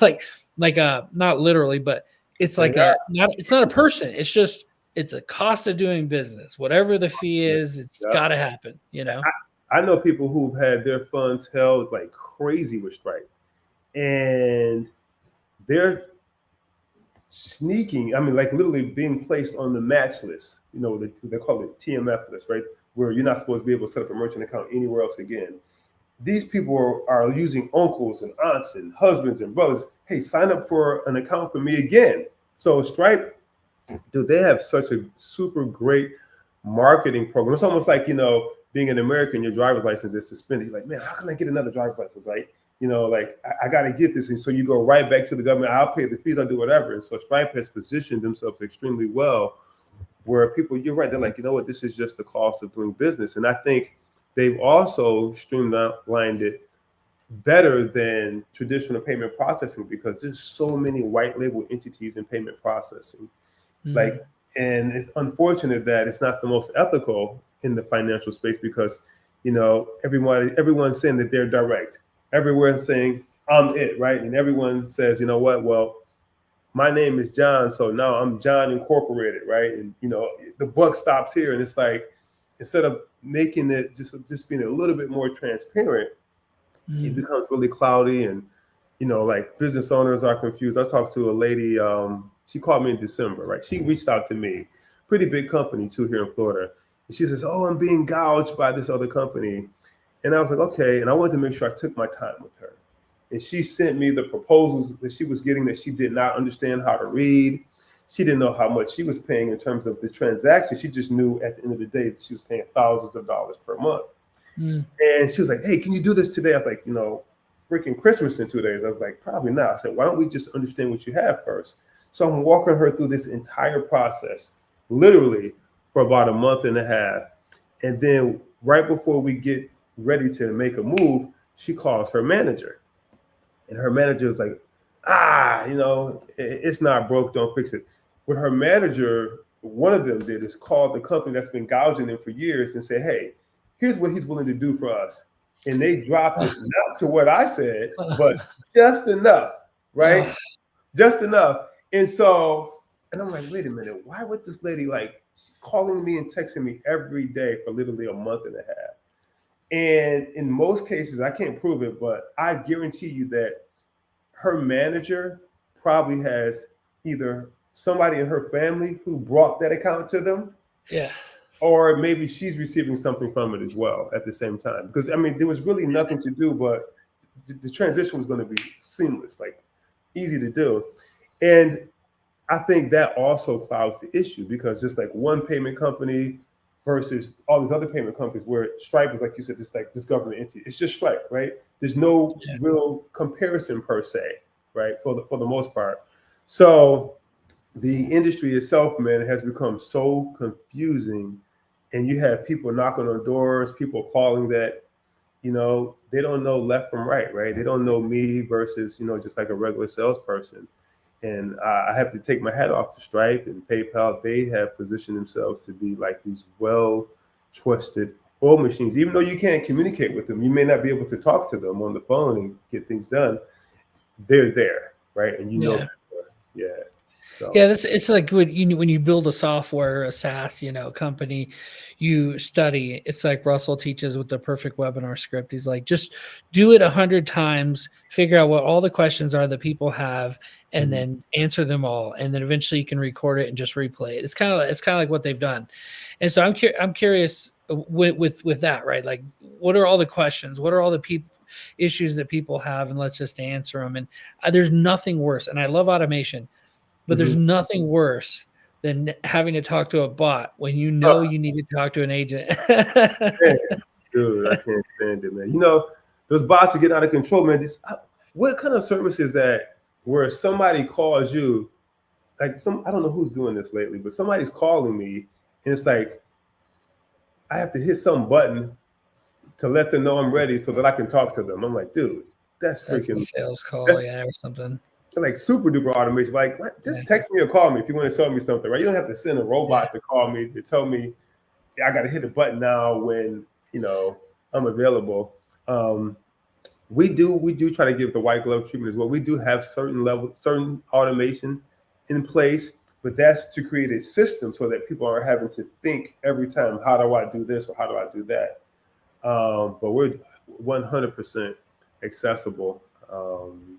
like a, not literally, but it's like it's not a person. It's a cost of doing business. Whatever the fee is, it's got to happen. You know. I know people who've had their funds held like crazy with Stripe, and they're sneaking. I mean, like literally being placed on the match list. You know, they call it TMF list, right? Where you're not supposed to be able to set up a merchant account anywhere else again. These people are using uncles and aunts and husbands and brothers. Hey, sign up for an account for me again. So Stripe, dude, they have such a super great marketing program. It's almost like, you know, being an American, your driver's license is suspended. You're like, man, how can I get another driver's license? Like, you know, like I got to get this. And so you go right back to the government. I'll pay the fees. I'll do whatever. And so Stripe has positioned themselves extremely well, where people, you're right, they're like, you know what, this is just the cost of doing business. And I think they've also streamlined it better than traditional payment processing, because there's so many white label entities in payment processing. Like, and it's unfortunate that it's not the most ethical in the financial space, because, you know, everyone's saying that they're direct. Everyone's saying I'm it, right? And everyone says, you know what, well, my name is John, so now I'm John Incorporated, right? And, you know, the buck stops here. And it's like, instead of making it just being a little bit more transparent, it becomes really cloudy, and, you know, like business owners are confused. I talked to a lady, she called me in December, right? She reached out to me, pretty big company too here in Florida. And she says, oh, I'm being gouged by this other company. And I was like, okay. And I wanted to make sure I took my time with her. And she sent me the proposals that she was getting that she did not understand how to read. She didn't know how much she was paying in terms of the transaction. She just knew at the end of the day that she was paying thousands of dollars per month. And she was like, hey, can you do this today? I was like, you know, freaking Christmas in 2 days. I was like, probably not. I said, why don't we just understand what you have first? So I'm walking her through this entire process, literally for about a month and a half. And then right before we get ready to make a move, she calls her manager. And her manager was like, you know, it's not broke, don't fix it. What her manager, one of them did, is call the company that's been gouging them for years and say, hey, here's what he's willing to do for us. And they dropped it, not to what I said, but just enough, right? Just enough. And so, and I'm like, wait a minute, why would this lady like calling me and texting me every day for literally a month and a half? And in most cases, I can't prove it, but I guarantee you that her manager probably has either somebody in her family who brought that account to them. Yeah. Or maybe she's receiving something from it as well at the same time. Because, I mean, there was really nothing to do, but the transition was going to be seamless, like easy to do. And I think that also clouds the issue, because it's like one payment company versus all these other payment companies, where Stripe is, like you said, just like this government entity. It's just Stripe, right? There's no real comparison per se, right? For the most part. So the industry itself, man, has become so confusing. And you have people knocking on doors, people calling that, you know, they don't know left from right, right? They don't know me versus, you know, just like a regular salesperson. And I have to take my hat off to Stripe and PayPal. They have positioned themselves to be like these well-trusted oil machines. Even though you can't communicate with them, you may not be able to talk to them on the phone and get things done. They're there, right? And you know, So Yeah, it's like when you build a software, a SaaS, company, you study. It's like Russell teaches with the perfect webinar script. He's like, just do it 100 times, figure out what all the questions are that people have, and then answer them all, and then eventually you can record it and just replay it. It's kind of like what they've done, and so I'm curious with that, right? Like, what are all the questions? What are all the people issues that people have, and let's just answer them. And there's nothing worse. And I love automation. But there's nothing worse than having to talk to a bot when you know you need to talk to an agent. man, dude, I can't stand it, man. Those bots are getting out of control, man. What kind of service is that where somebody calls you, like I don't know who's doing this lately, but somebody's calling me and it's like, I have to hit some button to let them know I'm ready so that I can talk to them. I'm like, dude, that's a freaking sales call, that's or something. like super duper automation. Like, what? Just text me or call me if you want to sell me something, right? You don't have to send a robot to call me to tell me, yeah, I got to hit a button now when I'm available. We do try to give the white glove treatment as well. We do have certain automation in place, but that's to create a system so that people aren't having to think every time, how do I do this or how do I do that? But we're 100% accessible.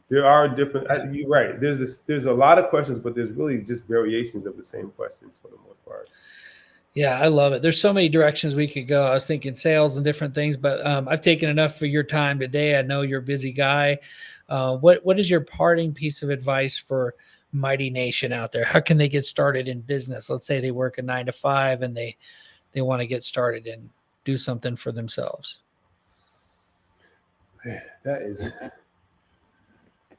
There are different. You're right. There's a lot of questions, but there's really just variations of the same questions for the most part. Yeah, I love it. There's so many directions we could go. I was thinking sales and different things, but I've taken enough for your time today. I know you're a busy guy. What is your parting piece of advice for Mighty Nation out there? How can they get started in business? Let's say they work a 9 to 5 and they want to get started and do something for themselves. That is,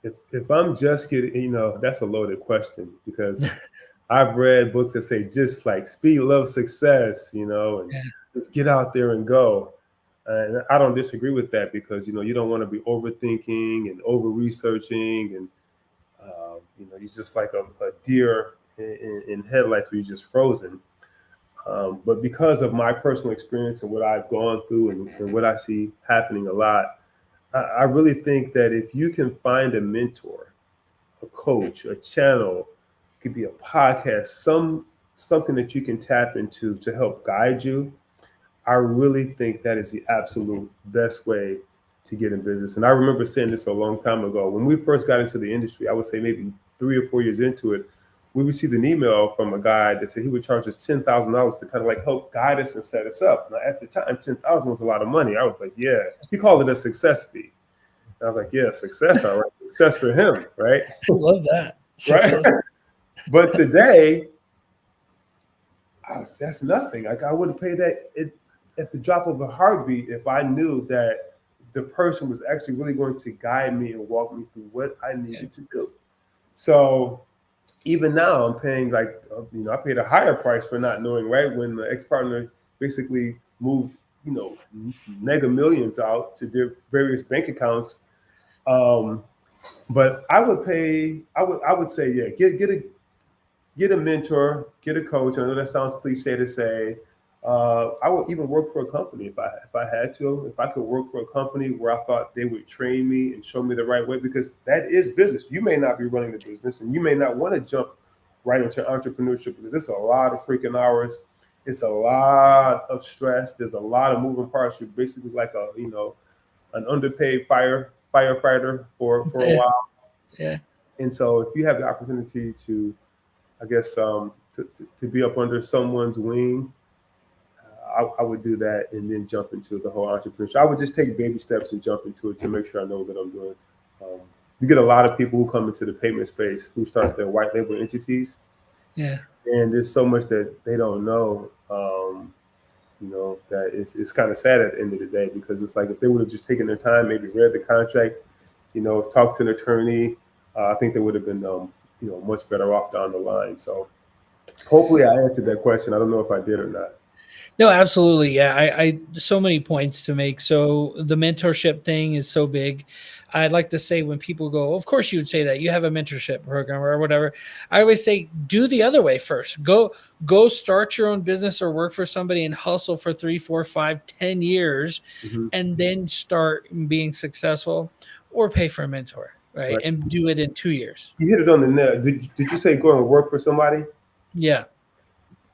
if I'm just getting, that's a loaded question because I've read books that say just like speed, love, success, and just get out there and go. And I don't disagree with that because, you don't want to be overthinking and over researching. And, you're just like a deer in headlights where you're just frozen. But because of my personal experience and what I've gone through and what I see happening a lot, I really think that if you can find a mentor, a coach, a channel, it could be a podcast, something that you can tap into to help guide you, I really think that is the absolute best way to get in business. And I remember saying this a long time ago. When we first got into the industry, I would say maybe 3 or 4 years into it, we received an email from a guy that said he would charge us $10,000 to kind of like help guide us and set us up. Now, at the time, $10,000 was a lot of money. I was like, yeah. He called it a success fee. And I was like, yeah, success, all right. Success for him, right? I love that. Right? But today, that's nothing. Like I wouldn't pay that at the drop of a heartbeat if I knew that the person was actually really going to guide me and walk me through what I needed to do. So even now, I'm paying I paid a higher price for not knowing, right? When the ex-partner basically moved, mega millions out to their various bank accounts. But I would say, yeah, get a mentor, get a coach. I know that sounds cliche to say. I would even work for a company if I had to. If I could work for a company where I thought they would train me and show me the right way, because that is business. You may not be running the business, and you may not want to jump right into entrepreneurship because it's a lot of freaking hours. It's a lot of stress. There's a lot of moving parts. You're basically like an underpaid firefighter for a while. Yeah. And so if you have the opportunity to, I guess, to be up under someone's wing, I would do that and then jump into the whole entrepreneurship. I would just take baby steps and jump into it to make sure I know what I'm doing. You get a lot of people who come into the payment space who start their white label entities. Yeah. And there's so much that they don't know, that it's kind of sad at the end of the day, because it's like if they would have just taken their time, maybe read the contract, talked to an attorney, I think they would have been, much better off down the line. So hopefully I answered that question. I don't know if I did or not. No, absolutely. Yeah. I so many points to make. So the mentorship thing is so big. I'd like to say when people go, of course you would say that you have a mentorship program or whatever. I always say, do the other way first. Go start your own business or work for somebody and hustle for 3, 4, 5, 10 years, and then start being successful, or pay for a mentor. right? And do it in 2 years. You hit it on the nail. Did you say go and work for somebody? Yeah.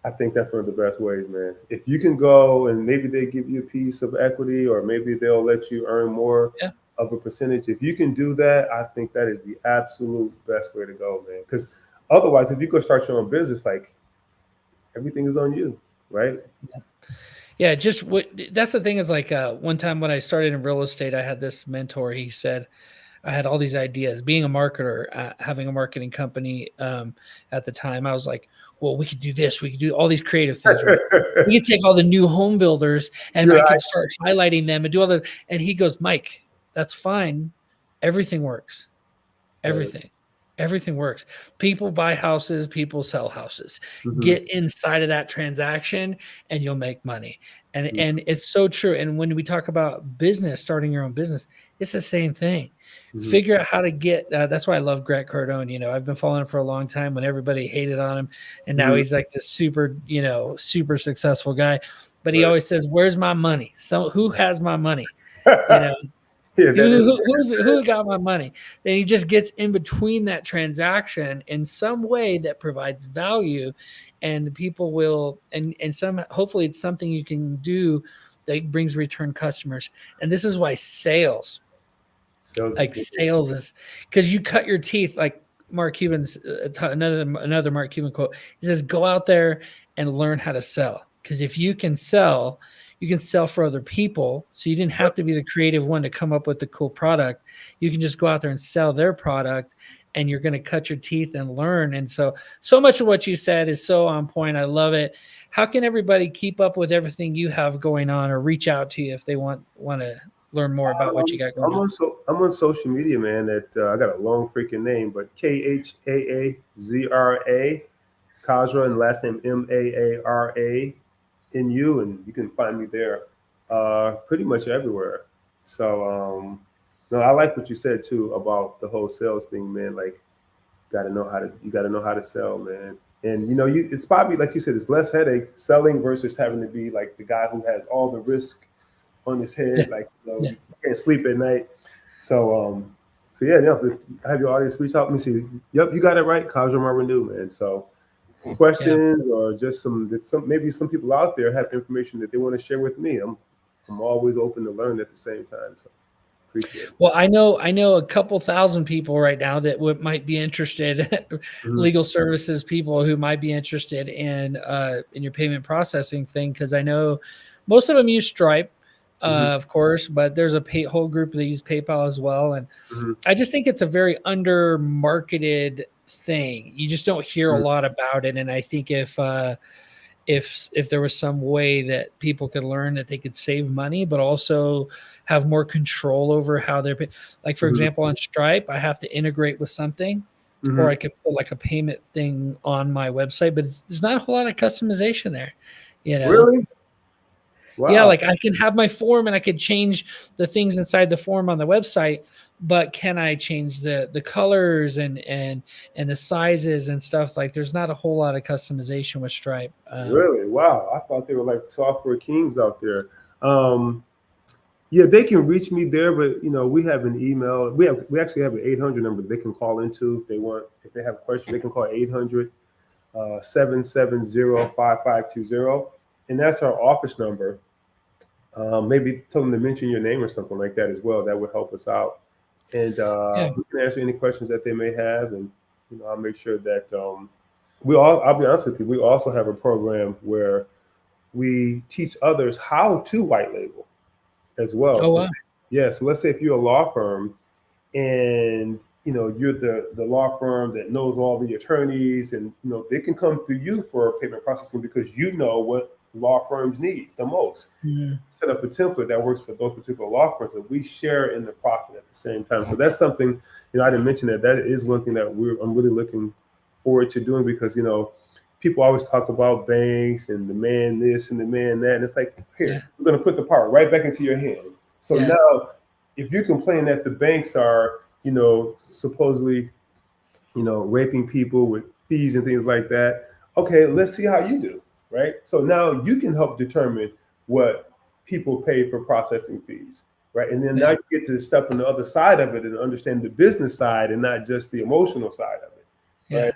I think that's one of the best ways, man. If you can go and maybe they give you a piece of equity, or maybe they'll let you earn more Yeah. of a percentage. If you can do that, I think that is the absolute best way to go, man. Because otherwise, if you go start your own business, like everything is on you, right? Yeah, just what that's the thing is like one time when I started in real estate, I had this mentor. He said I had all these ideas. Being a marketer, having a marketing company at the time, I was like, well, we could do this. We could do all these creative things, right? We could take all the new home builders and I could start highlighting them and do all the. And he goes, Mike, that's fine. Everything works. Everything. Everything works. People buy houses, people sell houses. Get inside of that transaction and you'll make money. And it's so true. And when we talk about business, starting your own business, it's the same thing. Figure out how to get that's why I love Grant Cardone. You know, I've been following him for a long time when everybody hated on him. And now he's like this super, super successful guy. But he always says, where's my money? So who has my money? You know, who got my money? Then he just gets in between that transaction in some way that provides value, and people will and some hopefully it's something you can do that brings return customers. And this is why sales is because you cut your teeth. Like Mark Cuban's another Mark Cuban quote. He says, "Go out there and learn how to sell, because if you can sell." You can sell for other people. So you didn't have to be the creative one to come up with the cool product. You can just go out there and sell their product, and you're going to cut your teeth and learn. And so much of what you said is so on point. I love it. How can everybody keep up with everything you have going on, or reach out to you if they want to learn more about what you got going on? I'm on social media, man. I got a long freaking name, but Khaazra, Khaazra, and last name Maara. In you, and you can find me there pretty much everywhere. So no, I like what you said too about the whole sales thing, man. Like you gotta know how to sell, man. And it's probably, like you said, it's less headache selling versus having to be like the guy who has all the risk on his head. Like you can't sleep at night. So yeah, have your audience reach out. Let me see. Yep, you got it right. Khaazra Maaranu, man. So questions or just maybe some people out there have information that they want to share with me. I'm always open to learn at the same time. So appreciate it. Well, I know a couple thousand people right now that might be interested, legal services people who might be interested in your payment processing thing, because I know most of them use Stripe, of course, but there's a whole group that use PayPal as well. And I just think it's a very under-marketed thing. You just don't hear a lot about it. And I think if there was some way that people could learn that they could save money, but also have more control over how they're paid. Like, for example, on Stripe, I have to integrate with something, or I could put like a payment thing on my website, but there's not a whole lot of customization there. Really? Wow. Yeah, like I can have my form and I could change the things inside the form on the website, but can I change the colors and the sizes and stuff? Like, there's not a whole lot of customization with Stripe. Really? Wow. I thought they were like software kings out there. Yeah, they can reach me there, but we have an email. We actually have an 800 number they can call into if they have questions. They can call 800-770-5520, and that's our office number. Maybe tell them to mention your name or something like that as well. That would help us out. And we can answer any questions that they may have, and I'll make sure that I'll be honest with you, we also have a program where we teach others how to white label as well. Oh, wow. So let's say if you're a law firm and you're the law firm that knows all the attorneys, and they can come through you for payment processing because you know what law firms need the most. Set up a template that works for those particular law firms, but we share in the profit at the same time. So that's something, I didn't mention that is one thing that I'm really looking forward to doing, because people always talk about banks and the man this and the man that, and it's like, here, we're going to put the power right back into your hand. So now, if you complain that the banks are supposedly raping people with fees and things like that, okay, let's see how you do. Right. So now you can help determine what people pay for processing fees. right? And then now you get to step on the other side of it and understand the business side and not just the emotional side of it, right?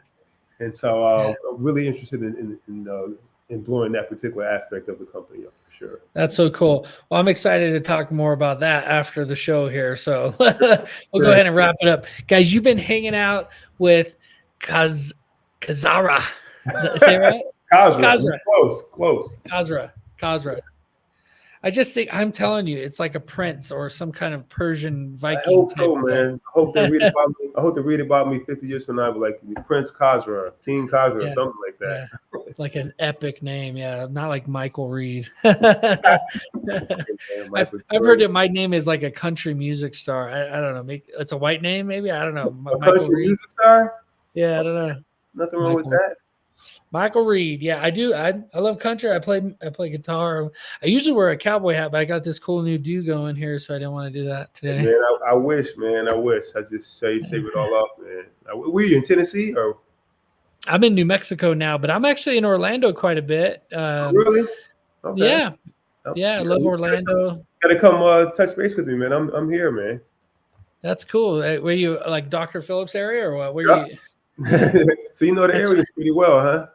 And so I'm really interested in employing that particular aspect of the company for sure. That's so cool. Well, I'm excited to talk more about that after the show here. So we'll go ahead and wrap it up. Guys, you've been hanging out with Khaazra. Is that say right? Khaazra. Close. Khaazra. I just think, I'm telling you, it's like a prince or some kind of Persian Viking. I hope so, man. I hope they read about me. I hope they read about me 50 years from now, like Prince Khaazra, King Khaazra, or something like that. Yeah. Like an epic name, not like Michael Reed. I've heard that my name is like a country music star. I don't know. It's a white name, maybe. I don't know. A country music star? Yeah, I don't know. Nothing wrong with that. Michael Reed. Yeah, I do. I love country. I play guitar. I usually wear a cowboy hat, but I got this cool new do going here, so I didn't want to do that today. Man, I wish, man. I wish. I just shave it all up, man. Were you in Tennessee or? I'm in New Mexico now, but I'm actually in Orlando quite a bit. Really? Okay. Yeah. Yeah, I love Orlando. Gotta come touch base with me, man. I'm here, man. That's cool. Were you like Dr. Phillips area or what? Where you? So you know the area pretty well, huh?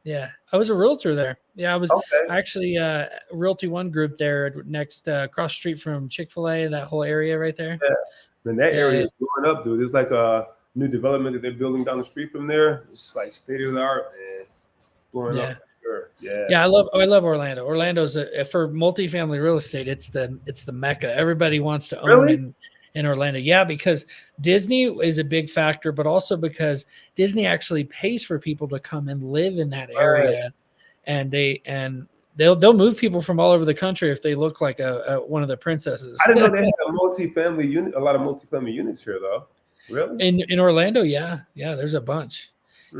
Yeah, I was a realtor there. Yeah, I was actually Realty One group there next across the street from Chick-fil-A, that whole area right there. Yeah, and that area is blowing up, dude. There's like a new development that they're building down the street from there. It's like state of the art, man. It's blowing up. Sure. Yeah. I love Orlando. Orlando's for multifamily real estate. It's the mecca. Everybody wants to own in Orlando. Yeah, because Disney is a big factor, but also because Disney actually pays for people to come and live in that area, and they'll move people from all over the country if they look like one of the princesses. I didn't know they had a lot of multifamily units here though. Really? In Orlando, yeah, there's a bunch.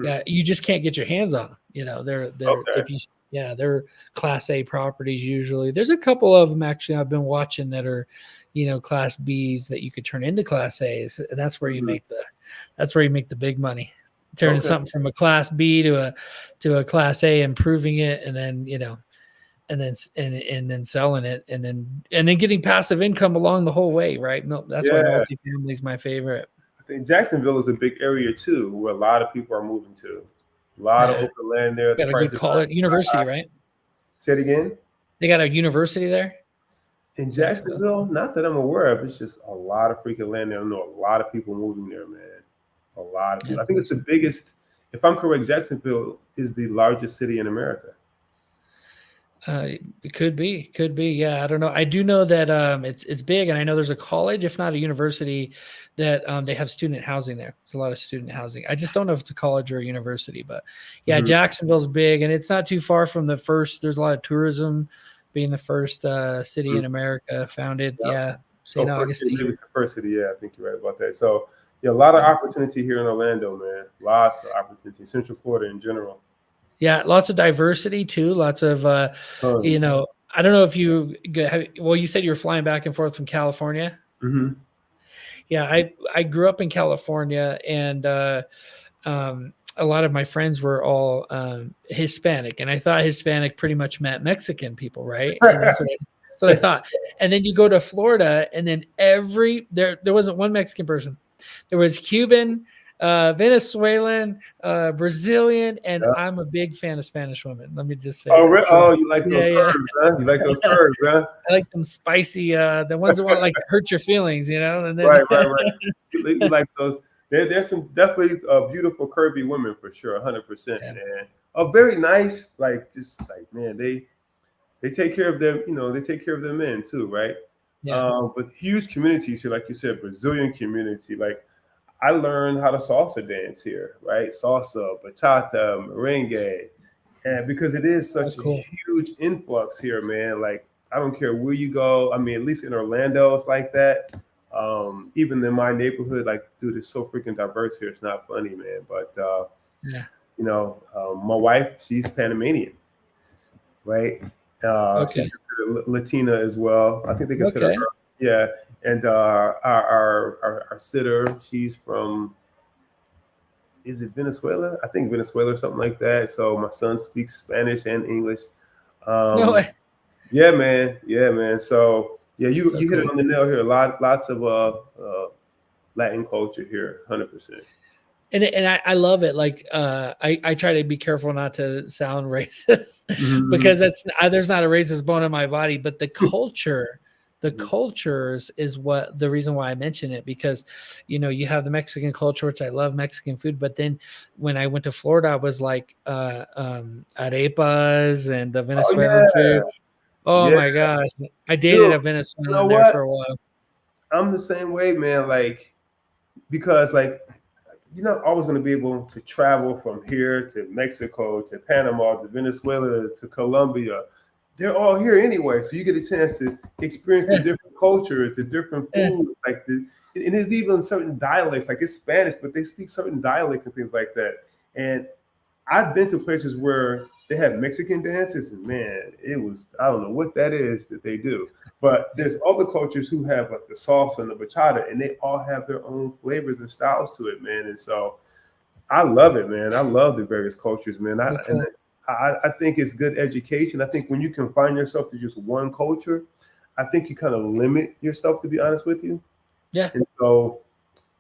Yeah, you just can't get your hands on them. You know, they're they're Class A properties usually. There's a couple of them actually I've been watching that are, Class Bs that you could turn into Class A's. And that's where you make the big money. Turning something from a Class B to a Class A, improving it, and then and then selling it, and then getting passive income along the whole way, right? That's why multifamily is my favorite. I think Jacksonville is a big area too, where a lot of people are moving to. A lot of open land there. Got a good college university, right? Say it again. They got a university there in Jacksonville. Not that I'm aware of. It's just a lot of freaking land there. I know a lot of people moving there, man. A lot of people. I think it's the biggest. If I'm correct, Jacksonville is the largest city in America. It could be. Yeah, I don't know. I do know that it's big, and I know there's a college, if not a university, that they have student housing there. There's a lot of student housing. I just don't know if it's a college or a university, but yeah, Jacksonville's big, and it's not too far from the first. There's a lot of tourism, being the first city in America founded. Yeah, St. Augustine. Maybe it's the first city. Yeah, I think you're right about that. So yeah, a lot of opportunity here in Orlando, man. Lots of opportunity. Central Florida in general. Yeah, lots of diversity too. Lots of, I don't know if you you said you were flying back and forth from California. Mm-hmm. Yeah, I grew up in California, and a lot of my friends were all Hispanic, and I thought Hispanic pretty much meant Mexican people, right? And that's what I thought. And then you go to Florida, and then there wasn't one Mexican person. There was Cuban, Venezuelan, Brazilian, and I'm a big fan of Spanish women. Let me just say. You like those curves, huh? You like those curves, huh? I like them spicy, the ones that want to like hurt your feelings, And then, right. You like those. There's some definitely beautiful curvy women for sure, 100%, man. Very nice, man, they take care of them. They take care of their men too, right? Yeah. But huge communities here, like you said, Brazilian community, like. I learned how to salsa dance here, right? Salsa, bachata, merengue. And because it is such a huge influx here, man, like I don't care where you go. I mean, at least in Orlando, it's like that. Even in my neighborhood, like, dude, it's so freaking diverse here. It's not funny, man. But, my wife, she's Panamanian, right? She's considered Latina as well. I think they consider her. Yeah. And our sitter, she's from, is it Venezuela? I think Venezuela or something like that. So my son speaks Spanish and English. No way. Yeah, man. So Yeah, you So hit it cool. on the nail here. Lots of Latin culture here, 100%. And I love it. Like I try to be careful not to sound racist Mm-hmm. because there's not a racist bone in my body, but the cultures is what the reason why I mention it, because you have the Mexican culture, which I love Mexican food, but then when I went to Florida, I was like arepas and the Oh Venezuelan yeah, food. Oh yeah, my gosh. I dude. dated a You know Venezuelan there what? for a while. I'm the same way, man. Like, because like you're not always going to be able to travel from here to Mexico to Panama to Venezuela to Colombia. They're all here anyway, so you get a chance to experience the Yeah, different cultures, the different yeah, food, and there's even certain dialects, like it's Spanish, but they speak certain dialects and things like that. And I've been to places where they have Mexican dances, and man, it was, I don't know what that is that they do. But there's other cultures who have like the salsa and the bachata, and they all have their own flavors and styles to it, man. And so I love it, man. I love the various cultures, man. so cool. I think it's good education. I think when you confine yourself to just one culture, I think you kind of limit yourself, to be honest with you. Yeah. And so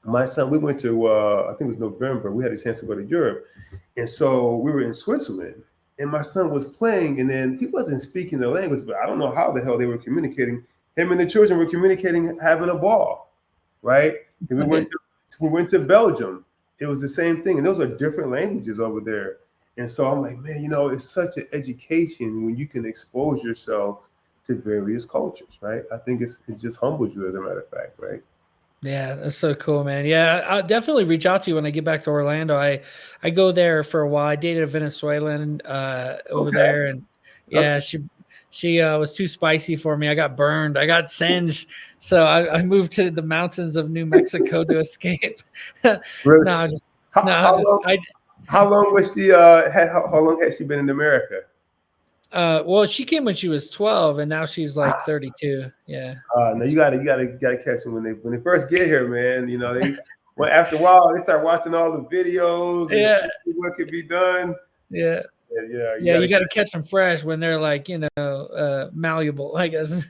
my son, we went to, I think it was November, we had a chance to go to Europe. And so we were in Switzerland, and my son was playing, and then he wasn't speaking the language, but I don't know how the hell they were communicating. Him and the children were communicating, having a ball, right? And Okay. we went to Belgium. It was the same thing, and those are different languages over there. And so I'm like, man, it's such an education when you can expose yourself to various cultures, right? I think it just humbles you, as a matter of fact, right? Yeah, that's so cool, man. Yeah, I'll definitely reach out to you when I get back to Orlando. I go there for a while. I dated a Venezuelan over Okay. there, and Okay. yeah, she was too spicy for me. I got burned. I got singed. So I moved to the mountains of New Mexico to escape. Really? no, I just How, no, I how just long? I How long was she? How long had she been in America? well, she came when she was 12, and now she's like 32. Yeah. No, you gotta catch them when they first get here, man. Well, after a while they start watching all the videos and Yeah. see what could be done. Yeah. Yeah, you Yeah, gotta you got to catch them fresh when they're like, malleable, I guess.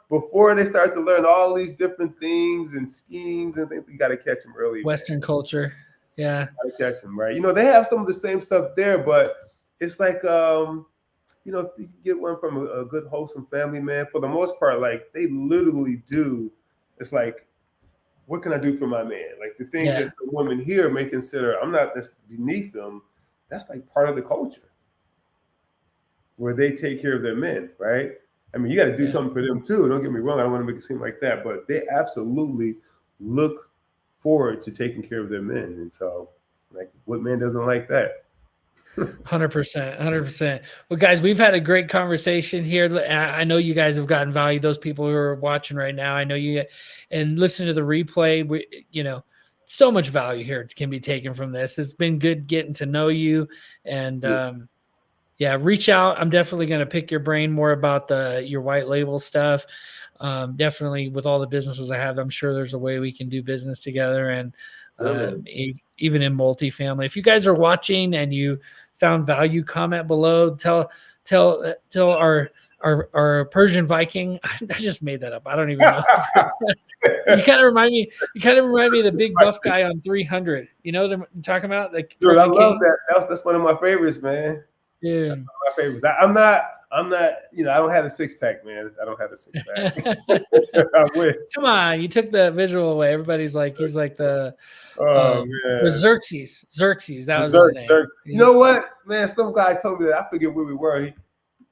before they start to learn all these different things and schemes and things. You gotta catch them early, man. Western culture. Yeah. You gotta catch them, right? They have some of the same stuff there, but it's like if you get one from a good wholesome family, man, for the most part, like they literally do. It's like, what can I do for my man? Like the things that some women here may consider, I'm not that's beneath them. That's like part of the culture where they take care of their men, right? I mean, you got to do something for them too. Don't get me wrong. I don't want to make it seem like that, but they absolutely look forward to taking care of their men. And so, like, what man doesn't like that? 100%. 100%. Well, guys, we've had a great conversation here. I know you guys have gotten value. Those people who are watching right now, I know you, and listen to the replay. So much value here can be taken from this. It's been good getting to know you, and reach out. I'm definitely going to pick your brain more about your white label stuff. Definitely with all the businesses I have, I'm sure there's a way we can do business together, and even in multifamily. If you guys are watching and you found value, comment below. Tell our Persian Viking. I just made that up. I don't even know. You kind of remind me of the big buff guy on 300. You know what I'm talking about? Like, dude, I love that. That's one of my favorites, man. Yeah, that's one of my favorites. I'm not. I don't have a six pack, man. I don't have a six pack. I wish. Come on, you took the visual away. Everybody's like, he's like the. Man. Xerxes. That was his name. Zerk. You know what, man? Some guy told me that. I forget where we were.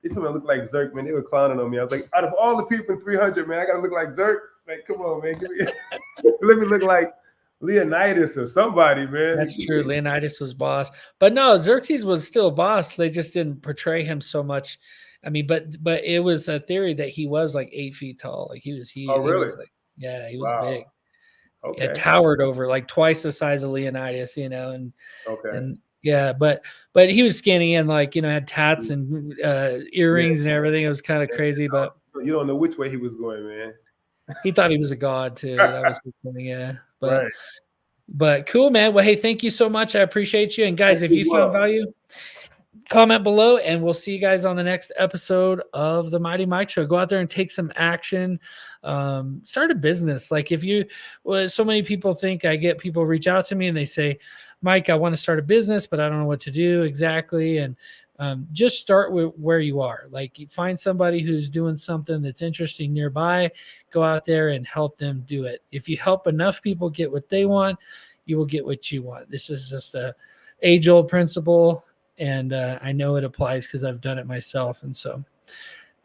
He told me I looked like Zerk, man. They were clowning on me. I was like, out of all the people in 300, man, I gotta look like Zerk. Like, come on, man. Let me look like Leonidas or somebody, man. That's true. Leonidas was boss, but no, Xerxes was still boss. They just didn't portray him so much. I mean, but it was a theory that he was like 8 feet tall. Like he was huge. Oh, really? He was he was big. Okay. It towered over like twice the size of Leonidas, and okay. But he was skinny and had tats and earrings and everything. It was kind of crazy, but you don't know which way he was going, man. He thought he was a god too. That was funny, yeah. But right. But cool, man. Well, hey, thank you so much. I appreciate you. And guys, if you found value, comment below, and we'll see you guys on the next episode of the Mighty Mike Show. Go out there and take some action. Start a business. Like so many people think, I get people reach out to me and they say, Mike, I want to start a business, but I don't know what to do exactly. And just start with where you are. Like, you find somebody who's doing something that's interesting nearby, go out there and help them do it. If you help enough people get what they want, you will get what you want. This is just a age-old principle, and I know it applies because I've done it myself. And so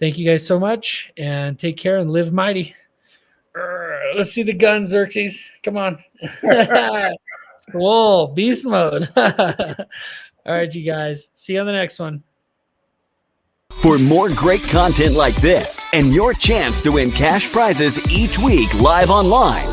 thank you guys so much, and take care and live mighty. Let's see the guns, Xerxes. Come on. Whoa, beast mode. All right, you guys. See you on the next one. For more great content like this and your chance to win cash prizes each week live online,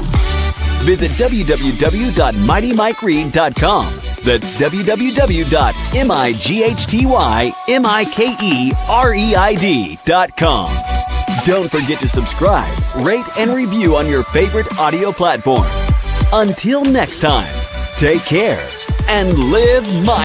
visit www.mightymikereed.com. That's www.mightymikereed.com. Don't forget to subscribe, rate, and review on your favorite audio platform. Until next time, take care and live mighty.